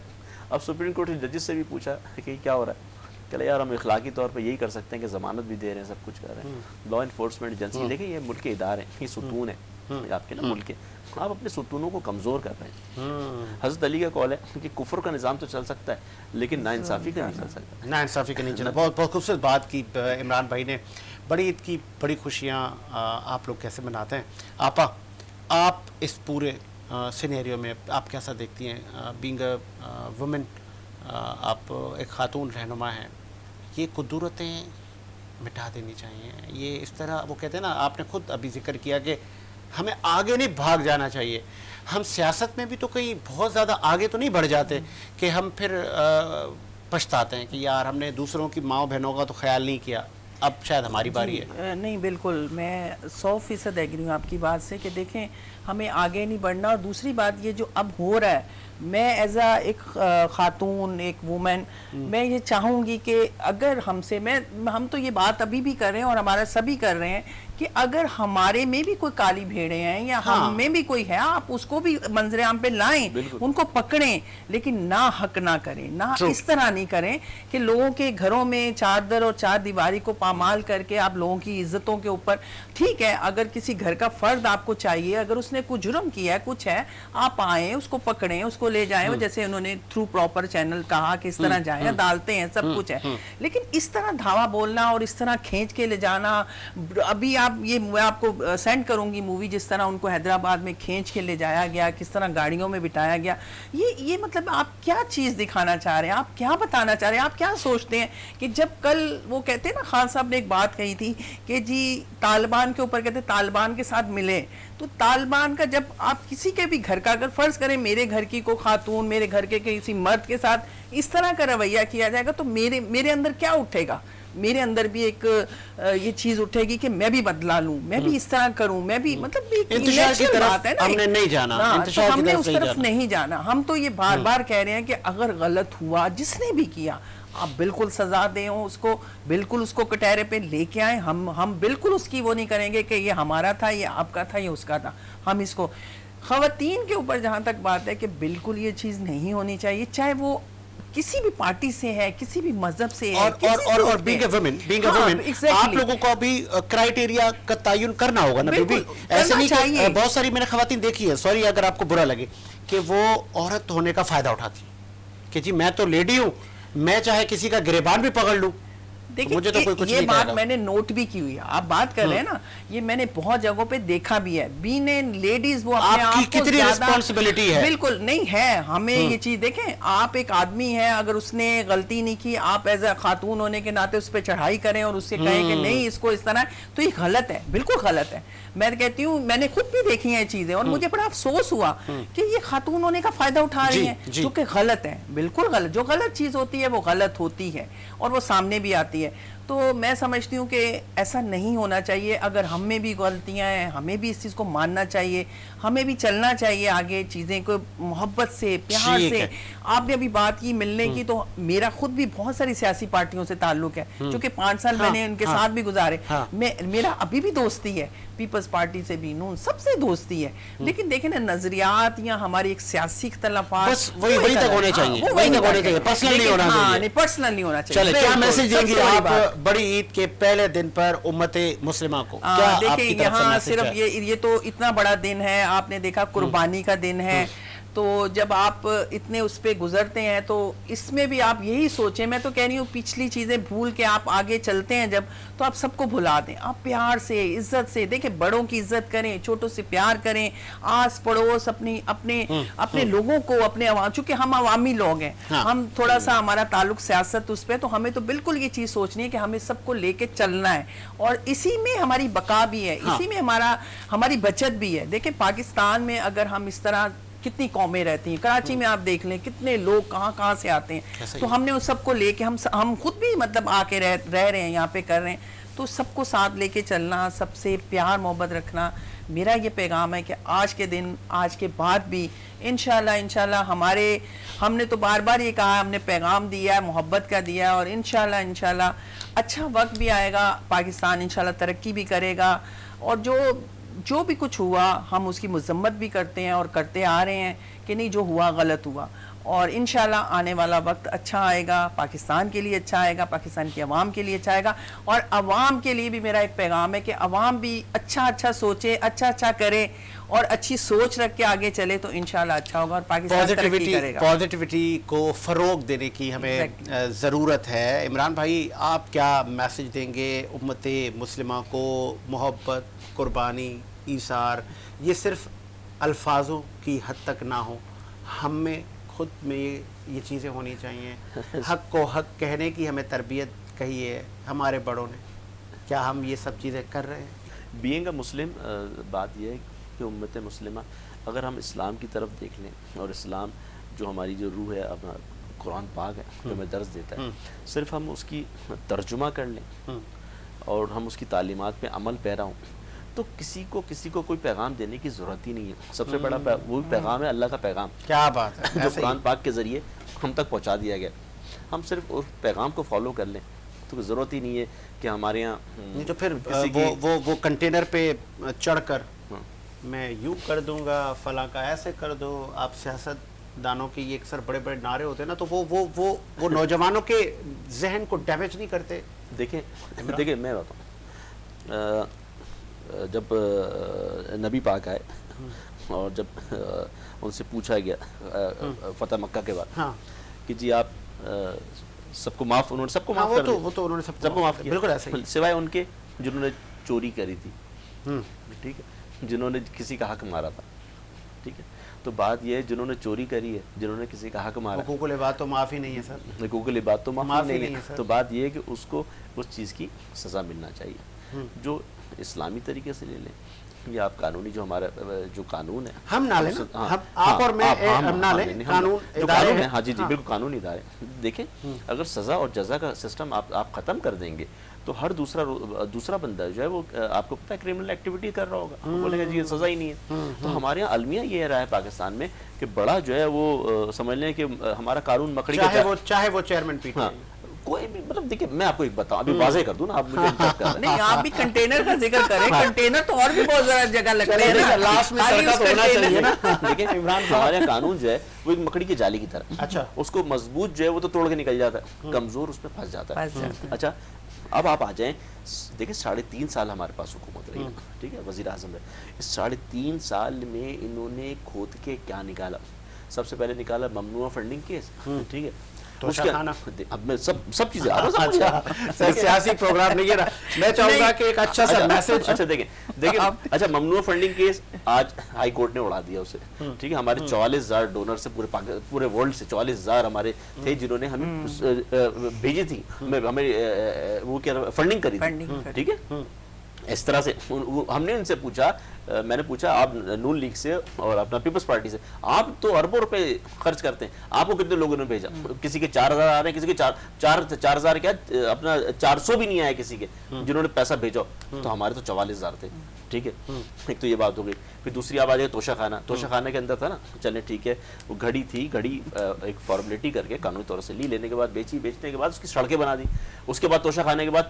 اب سپریم کورٹ کے ججز سے بھی پوچھا کہ کیا ہو رہا ہے، کہ یار ہم اخلاقی طور پہ یہی کر سکتے ہیں کہ ضمانت بھی دے رہے ہیں، سب کچھ کر رہے ہیں. لا انفورسمنٹ ایجنسی، دیکھیں یہ ملک کے ادارے ہیں، یہ ستون ہیں آپ کے نا ملک کے، آپ اپنے ستونوں کو کمزور کر رہے ہیں. حضرت علی کا قول ہے کہ کفر کا نظام تو چل سکتا ہے لیکن ناانصافی کا نہیں چل سکتا. ناانصافی کا نہیں چلا. بہت بہت خوبصورت بات کی عمران بھائی نے. بڑی عید کی بڑی خوشیاں آپ لوگ کیسے مناتے ہیں؟ آپا، آپ اس پورے سینیریو میں آپ کیسا دیکھتی ہیں؟ بینگ اے وومن، آپ ایک خاتون رہنما ہیں، یہ قدرتیں مٹا دینی چاہیے. یہ اس طرح وہ کہتے ہیں نا، آپ نے خود ابھی ذکر کیا کہ ہمیں آگے نہیں بھاگ جانا چاہیے. ہم سیاست میں بھی تو کہیں بہت زیادہ آگے تو نہیں بڑھ جاتے کہ ہم پھر پچھتاتے ہیں کہ یار ہم نے دوسروں کی ماں بہنوں کا تو خیال نہیں کیا، اب شاید ہماری باری ہے. نہیں بالکل، میں 100% ایگری ہوں آپ کی بات سے کہ دیکھیں ہمیں آگے نہیں بڑھنا. اور دوسری بات یہ جو اب ہو رہا ہے، میں ایز اے ایک خاتون، ایک وومن، میں یہ چاہوں گی کہ اگر ہم تو یہ بات ابھی بھی کر رہے ہیں اور ہمارا سبھی کر رہے ہیں کہ اگر ہمارے میں بھی کوئی کالی بھیڑیں ہیں یا ہم میں بھی کوئی ہے، آپ اس کو بھی منظر عام پہ لائیں، ان کو پکڑیں، لیکن نہ حق نہ کریں، نہ اس طرح نہیں کریں کہ لوگوں کے گھروں میں چادر اور چار دیواری کو پامال کر کے آپ لوگوں کی عزتوں کے اوپر. ٹھیک ہے، اگر کسی گھر کا فرد آپ کو چاہیے، اگر اس نے کوئی جرم کیا ہے، کچھ ہے، آپ آئیں، اس کو پکڑیں، اس کو لے جائیں، جیسے انہوں نے تھرو پراپر چینل کہا کہ اس طرح جائیں، ڈالتے ہیں، سب کچھ ہے. لیکن اس طرح دھاوا بولنا اور اس طرح کھینچ کے لے جانا، ابھی میں آپ کو سینڈ کروں گی مووی، جس طرح ان کو حیدرآباد میں کھینچ کے لے جایا گیا، کس طرح گاڑیوں میں بٹھایا گیا. یہ مطلب آپ کیا چیز دکھانا چاہ رہے ہیں، آپ کیا بتانا چاہ رہے ہیں، آپ کیا سوچتے ہیں کہ جب کل وہ کہتے ہیں نا، خان صاحب نے ایک بات کہی تھی کہ جی طالبان کے اوپر کہتے طالبان کے ساتھ ملے، تو طالبان کا جب آپ کسی کے بھی گھر کا، اگر فرض کریں میرے گھر کی کو خاتون میرے گھر کے کسی مرد کے ساتھ اس طرح کا رویہ کیا جائے گا تو میرے اندر کیا اٹھے گا؟ میرے اندر بھی ایک یہ چیز اٹھے گی کہ میں بھی بدلا لوں, میں بھی اس طرح کروں, میں بھی مطلب انتشار کی طرف ہم نے نہیں جانا, ہم نے اس طرف نہیں جانا. ہم تو یہ بار بار کہہ رہے ہیں کہ اگر غلط ہوا, جس نے بھی کیا, آپ بالکل سزا دیں اس کو, بالکل اس کو کٹہرے پہ لے کے آئیں. ہم بالکل اس کی وہ نہیں کریں گے کہ یہ ہمارا تھا, یہ آپ کا تھا, یہ اس کا تھا. ہم اس کو خواتین کے اوپر جہاں تک بات ہے کہ بالکل یہ چیز نہیں ہونی چاہیے, چاہے وہ کسی بھی پارٹی سے ہے, کسی بھی مذہب سے ہے, اور being a woman آپ لوگوں کو ابھی کرائیٹیریا کا تعین کرنا ہوگا نا. ایسے نہیں کہ بہت ساری میں نے خواتین دیکھی ہے, سوری اگر آپ کو برا لگے, کہ وہ عورت ہونے کا فائدہ اٹھاتی کہ جی میں تو لیڈی ہوں, میں چاہے کسی کا گریبان بھی پکڑ لوں. دیکھیں یہ بات میں نے نوٹ بھی کی ہوئی ہے, آپ بات کر رہے ہیں نا, یہ میں نے بہت جگہوں پہ دیکھا بھی ہے. بین لیڈیز وہ اپنے آپ کو کتنی ریسپانسبلٹی ہے, بالکل نہیں ہے. ہمیں یہ چیز دیکھیں, آپ ایک آدمی ہے, اگر اس نے غلطی نہیں کی, آپ ایز اے خاتون ہونے کے ناطے اس پہ چڑھائی کریں اور اس سے کہیں کہ نہیں اس کو اس طرح, تو یہ غلط ہے, بالکل غلط ہے. میں کہتی ہوں, میں نے خود بھی دیکھی ہیں چیزیں, اور مجھے بڑا افسوس ہوا کہ یہ خاتون ہونے کا فائدہ اٹھا رہی ہیں, جو کہ غلط ہے, بالکل غلط. جو غلط چیز ہوتی ہے وہ غلط ہوتی ہے, اور وہ سامنے بھی آتی ہے. تو میں سمجھتی ہوں کہ ایسا نہیں ہونا چاہیے. اگر ہم میں بھی غلطیاں ہیں, ہمیں بھی اس چیز کو ماننا چاہیے, ہمیں بھی چلنا چاہیے آگے چیزیں کو محبت سے, پیار سے. آپ نے ابھی بات کی ملنے کی, تو میرا خود بھی بہت ساری سیاسی پارٹیوں سے تعلق ہے, چونکہ 5 سال میں نے ان کے ساتھ بھی گزارے. میرا ابھی بھی دوستی ہے, پیپلز پارٹی سے بھی, نون سب سے دوستی ہے. لیکن دیکھیں نا, نظریات یا ہماری ایک سیاسی اختلافات بس وہی تک ہونے چاہیے, وہی تک ہونے چاہیے, پرسنل نہیں ہونا چاہیے. پرسنل نہیں ہونا چاہیے. چلے, کیا میسج دیں گے آپ بڑی عید کے پہلے دن پر امت مسلمہ کو؟ دیکھیں یہاں صرف یہ تو اتنا بڑا دن ہے, آپ نے دیکھا قربانی کا دن ہے, تو جب آپ اتنے اس پہ گزرتے ہیں تو اس میں بھی آپ یہی سوچیں. میں تو کہہ رہی ہوں پچھلی چیزیں بھول کے آپ آگے چلتے ہیں جب, تو آپ سب کو بھلا دیں. آپ پیار سے, عزت سے, دیکھیں بڑوں کی عزت کریں, چھوٹوں سے پیار کریں, آس پڑوس اپنے لوگوں کو, اپنے عوام, چونکہ ہم عوامی لوگ ہیں, ہم تھوڑا سا ہمارا تعلق سیاست اس پہ, تو ہمیں تو بالکل یہ چیز سوچنی ہے کہ ہمیں سب کو لے کے چلنا ہے, اور اسی میں ہماری بقا بھی ہے, اسی میں ہماری بچت بھی ہے. دیکھیں پاکستان میں اگر ہم اس طرح, کتنی قومیں رہتی ہیں, کراچی میں آپ دیکھ لیں کتنے لوگ کہاں سے آتے ہیں, تو ہم نے اس سب کو لے کے, ہم خود بھی مطلب آ کے رہ رہے ہیں یہاں پہ کر رہے ہیں, تو سب کو ساتھ لے کے چلنا, سب سے پیار محبت رکھنا. میرا یہ پیغام ہے کہ آج کے دن, آج کے بعد بھی انشاءاللہ ہم نے تو بار بار یہ کہا, ہم نے پیغام دیا ہے, محبت کا دیا ہے, اور انشاءاللہ اچھا وقت بھی آئے گا, پاکستان انشاءاللہ ترقی بھی کرے گا. اور جو بھی کچھ ہوا ہم اس کی مذمت بھی کرتے ہیں اور کرتے آ رہے ہیں کہ نہیں, جو ہوا غلط ہوا, اور انشاءاللہ آنے والا وقت اچھا آئے گا, پاکستان کے لیے اچھا آئے گا, پاکستان کی عوام کے لیے اچھا آئے گا. اور عوام کے لیے بھی میرا ایک پیغام ہے کہ عوام بھی اچھا سوچے, اچھا کرے, اور اچھی سوچ رکھ کے آگے چلے, تو انشاءاللہ اچھا ہوگا اور پاکستان ترقی کرے گا. پازیٹیوٹی کو فروغ دینے کی ہمیں ضرورت ہے. عمران بھائی, آپ کیا میسج دیں گے امت مسلمہ کو؟ محبت, قربانی, ایثار, یہ صرف الفاظوں کی حد تک نہ ہو, ہم میں خود میں یہ چیزیں ہونی چاہیے. حق کو حق کہنے کی ہمیں تربیت کہی ہے ہمارے بڑوں نے, کیا ہم یہ سب چیزیں کر رہے ہیں؟ بینگ اے مسلم, بات یہ ہے کہ امت مسلمہ, اگر ہم اسلام کی طرف دیکھ لیں, اور اسلام جو ہماری جو روح ہے, اپنا قرآن پاک ہے جو ہمیں درس دیتا ہے, صرف ہم اس کی ترجمہ کر لیں اور ہم اس کی تعلیمات پہ عمل پیرا ہوں, تو کسی کو کوئی پیغام دینے کی ضرورت ہی نہیں ہے. سب سے بڑا وہ پیغام ہے اللہ کا پیغام, کیا بات ہے, جو قرآن پاک کے ذریعے ہم تک پہنچا دیا گیا. ہم صرف اس پیغام کو فالو کر لیں, تو ضرورت ہی نہیں ہے کہ ہمارے یہاں نہیں, تو پھر وہ کنٹینر پہ چڑھ کر میں یوں کر دوں گا, فلاں کا ایسے کر دو. آپ سیاست دانوں کے یہ اکثر بڑے نعرے ہوتے ہیں نا, تو وہ نوجوانوں کے ذہن کو ڈیمیج نہیں کرتے؟ دیکھیں میں بتاؤں, جب نبی پاک آئے اور جب ان سے پوچھا گیا فتح مکہ کے بعد کہ جی آپ سب کو معاف, انہوں نے سب کو معاف کر دیا, وہ تو انہوں نے سب کو معاف کیا, بالکل ایسے ہی, سوائے ان کے جنہوں نے چوری کری تھی, ٹھیک ہے, جنہوں نے کسی کا حق مارا تھا, ٹھیک ہے. تو بات یہ ہے, جنہوں نے چوری کری ہے, جنہوں نے کسی کا حق مارا, حقوق العباد تو معافی نہیں ہے سر, حقوق العباد تو معافی نہیں ہے. سر, تو بات یہ ہے کہ اس کو اس چیز کی سزا ملنا چاہیے, جو اسلامی طریقے سے لے لیں, یہ آپ قانونی جو ہمارا جو قانون ہے ہم نہ لیں نا، آپ اور میں ہم نہ لیں، قانون ادارے ہیں. ہاں جی جی بالکل قانونی ادارے. دیکھیں اگر سزا اور جزا کا سسٹم آپ ختم کر دیں گے تو ہر دوسرا بندہ جو ہے وہ آپ کو پتہ ہے کرمنل ایکٹیویٹی کر رہا ہوگا، بولے گا جی یہ سزا ہی نہیں ہے. تو ہمارے یہاں المیہ یہ رہا ہے پاکستان میں کہ بڑا جو ہے وہ سمجھ لیں کہ ہمارا قانون مکڑی کا چاہے وہ چیئرمین پی ٹی آئی کوئی بھی مطلب دیکھیں میں آپ کو ایک بتاؤں ابھی واضح کر دوں نا، آپ مجھے انٹرپٹ کر رہے ہیں. نہیں آپ بھی کنٹینر کا ذکر کریں، کنٹینر تو اور بھی بہت زیادہ جگہ لگتے ہیں نا، لاسٹ میں سرکت ہونا چاہیے نا. دیکھیں ہمارے قانون جو ہے وہ ایک مکڑی کی جالی کی طرح، اچھا اس کو مضبوط جو ہے وہ تو توڑ کے نکل جاتا ہے، کمزور اس میں پھنس جاتا ہے. اچھا اب آپ آ جائیں، دیکھیں 3.5 سال ہمارے پاس حکومت رہی ہے، ٹھیک ہے، وزیر اعظم ہے. اس 3.5 سال میں انہوں نے کھود کے کیا نکالا؟ سب سے پہلے نکالا ممنوع فنڈنگ کیس، ٹھیک ہے، اب میں سب چیزیں سیاسی پروگرام نہیں ہے نا، میں چاہوں گا کہ ایک اچھا سا میسج. اچھا دیکھیں اچھا ممنوع فنڈنگ کیس آج ہائی کورٹ نے اڑا دیا اسے، ٹھیک ہے. ہمارے 44,000 ڈونر سے پورے ورلڈ سے 44,000 ہمارے تھے جنہوں نے ہمیں بھیجی تھی، ہمیں وہ کیا فنڈنگ کری تھی، ٹھیک ہے. اس طرح سے ہم نے ان سے پوچھا، میں نے پوچھا آپ نون لیگ سے اور اپنا پیپلز پارٹی سے آپ تو اربوں روپے خرچ کرتے ہیں، آپ کو کتنے لوگوں نے بھیجا؟ کسی کے 4,000 آ رہے ہیں، کسی کے 4,000 کیا اپنا 400 بھی نہیں آئے کسی کے جنہوں نے پیسہ بھیجا. تو ہمارے تو 44,000 تھے، ٹھیک ہے. ایک تو یہ بات ہو گئی. پھر دوسری آپ آ جائے توشہ خانہ کے اندر تھا نا، چلے ٹھیک ہے، وہ گھڑی تھی، گھڑی ایک فارمیلٹی کر کے قانونی طور سے لینے کے بعد بیچنے کے بعد اس کی سڑکیں بنا دی. اس کے بعد توشہ خانے کے بعد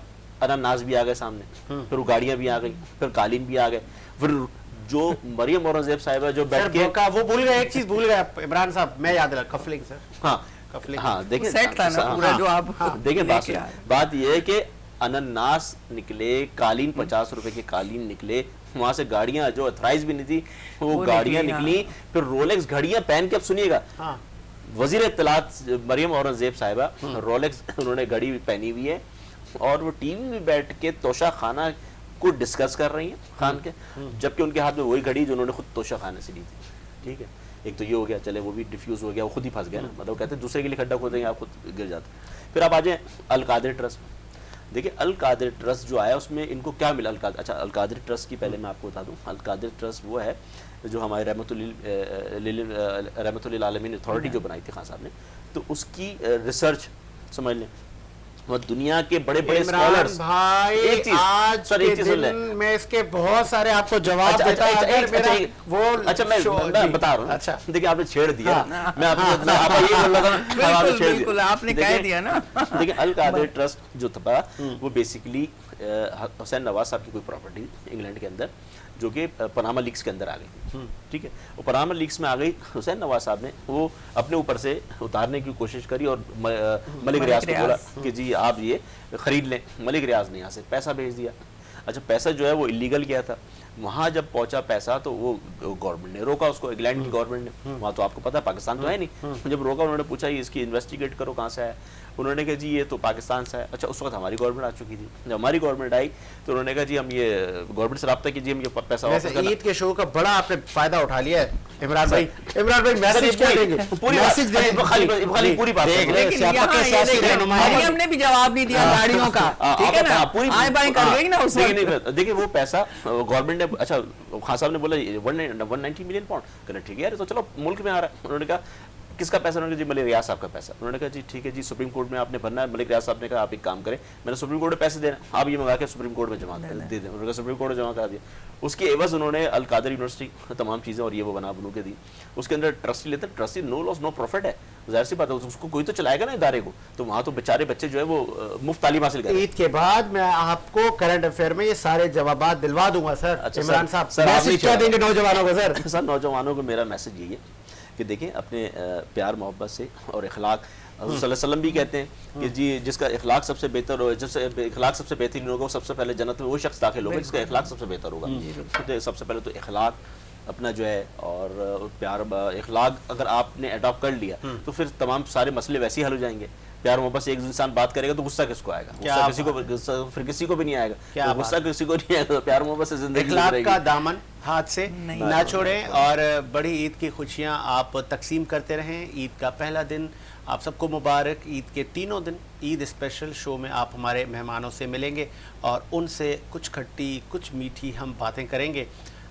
انناس بھی آ گئے سامنے، پھر وہ گاڑیاں بھی آ گئی، پھر قالین بھی آ گئے. پھر جو مریم اورنگزیب صاحبہ جو بیٹھ کے وہ بھول گئے، ایک چیز بھول گئے عمران صاحب، میں یاد رکھ کفلنگ سر. ہاں دیکھیں بات یہ ہے کہ انناس نکلے، قالین 50 روپے کے قالین نکلے، وہاں سے گاڑیاں جو اتھرائز بھی نہیں تھی وہ گاڑیاں نکلی. پھر رولیکس گھڑیاں پہن کے، اب سنیے گا، وزیر اطلاعات مریم اورنگزیب صاحبہ رولیکس انہوں نے گھڑی پہنی ہوئی ہے اور وہ ٹی وی میں بیٹھ کے توشہ خانہ کو ڈسکس کر رہی ہیں خان کے، جبکہ ان کے ہاتھ میں وہی گھڑی جو انہوں نے خود توشہ خانے سے لی تھی، ٹھیک ہے. ایک تو یہ ہو گیا، چلے وہ بھی ڈیفیوز ہو گیا، وہ خود ہی پھنس گیا نا، مطلب کہتے ہیں دوسرے کے لیے کھڈا کھودیں گے آپ خود گر جاتے. پھر آپ آ جائیں القادری ٹرسٹ. دیکھیں القادری ٹرسٹ جو آیا اس میں ان کو کیا ملا؟ اچھا القادری ٹرسٹ کی پہلے میں آپ کو بتا دوں، القادری ٹرسٹ وہ ہے جو ہمارے رحمت للعالمین اتھارٹی جو بنائی تھی خان صاحب نے، تو اس کی ریسرچ سمجھ لیں وہ دنیا کے بڑے اسکالرز. ایک چیز آج کے دن میں اس کے بہت سارے آپ کو جواب دیتا ہوں. اچھا میں بتا رہا ہوں، دیکھیں آپ نے چھیڑ دیا، میں آپ کو یہ بول رہا تھا، بالکل آپ نے کہہ دیا نا. دیکھیں القادری ٹرسٹ جو تھا وہ بیسیکلی حسین نواز صاحب کی کوئی پراپرٹی انگلینڈ کے اندر جو کہ پاناما لیکس کے اندر آ گئی، ٹھیک ہے. وہ پاناما لیکس میں آ گئی، حسین نواز صاحب نے وہ اپنے اوپر سے اتارنے کی کوشش کری اور ملک ریاض کو بولا کہ جی آپ یہ خرید لیں. ملک ریاض نے یہاں سے پیسہ بھیج دیا. اچھا پیسہ جو ہے وہ انلیگل کیا تھا، وہاں جب پہنچا پیسہ تو وہ گورنمنٹ نے روکا اس کو، انگلینڈ کی گورنمنٹ نے. وہاں تو آپ کو پتا ہے پاکستان تو ہے نہیں. جب روکا انہوں نے پوچھا یہ اس کی انویسٹیگیٹ کرو کہاں سے ہے، انہوں نے کہا جی یہ تو پاکستان سے ہے. اچھا اس وقت ہماری گورنمنٹ آ چکی تھی. جب ہماری گورنمنٹ آئی تو انہوں نے کہا جی ہم یہ گورنمنٹ سے رابطہ کیجیے، ہم یہ پیسہ واپس کرنا. عید کے شو کا بڑا آپ نے فائدہ اٹھا لیا ہے عمران بھائی. عمران بھائی میسج کیا دیں گے؟ پوری میسج دیں، خالی پوری بات مریم نے بھی جواب نہیں دیا گاڑیوں کا، ٹھیک ہے نا، آئیں بائیں کر گئی نا اس وقت. دیکھیں وہ پیسہ گورنمنٹ نے، اچھا خان صاحب نے بولا 190 ملین پاؤنڈ، کہنا ٹھیک ہے یار تو چلو ملک میں آ رہا ہے. انہوں نے کہا کس کا پیسہ؟ انہوں نے کہا جی ملک ریاض صاحب کا پیسہ. انہوں نے کہا جی ٹھیک ہے جی سپریم کورٹ میں آپ نے بھرنا ہے. ملک ریاض صاحب نے کہا آپ ایک کام کریں، میں نے سپریم کورٹ میں پیسے دینا، آپ یہ منگا کے سپریم کورٹ میں جمع دے دیں. انہوں نے کہا سپریم کورٹ میں جمع کرا دیا. اس کے عوض انہوں نے القادری یونیورسٹی تمام چیزیں اور یہ وہ بنا کے دی. اس کے اندر ٹرسٹی لیتے ہیں، ٹرسٹی نو لاس نو پروفٹ ہے، ظاہر سی بات ہے اس کو کوئی تو چلائے گا نا ادارے کو. تو وہاں تو بیچارے بچے جو ہے وہ مفت تعلیم حاصل کریں. عید کے بعد میں آپ کو کرنٹ افیئر میں یہ سارے جوابات دلوا دوں گا سر. عمران صاحب میسج کیا دیں گے نوجوانوں کو؟ سر نوجوانوں کو میرا میسج یہی ہے کہ دیکھیں اپنے پیار محبت سے اور اخلاق، حضور صلی اللہ علیہ وسلم بھی کہتے ہیں کہ جی جس کا اخلاق سب سے بہتر ہو، جس سے اخلاق سب سے بہترین ہوگا، سب سے پہلے جنت میں وہ شخص داخل ہوگا جس کا اخلاق سب سے بہتر ہوگا. تو سب سے پہلے تو اخلاق اپنا جو ہے اور پیار اخلاق اگر آپ نے اڈاپٹ کر لیا تو پھر تمام سارے مسئلے ویسے ہی حل ہو جائیں گے. پیار محبت سے ایک انسان بات کرے گا تو غصہ کس کو آئے گا؟ غصہ کسی کو، پھر کسی کو بھی نہیں آئے گا. غصہ کسی کو نہیں آئے گا. پیار محبت سے زندگی اخلاق کا دامن ہاتھ سے نہ چھوڑیں اور بڑی عید کی خوشیاں آپ تقسیم کرتے رہیں. عید کا پہلا دن آپ سب کو مبارک. عید کے تینوں دن عید اسپیشل شو میں آپ ہمارے مہمانوں سے ملیں گے اور ان سے کچھ کھٹی کچھ میٹھی ہم باتیں کریں گے.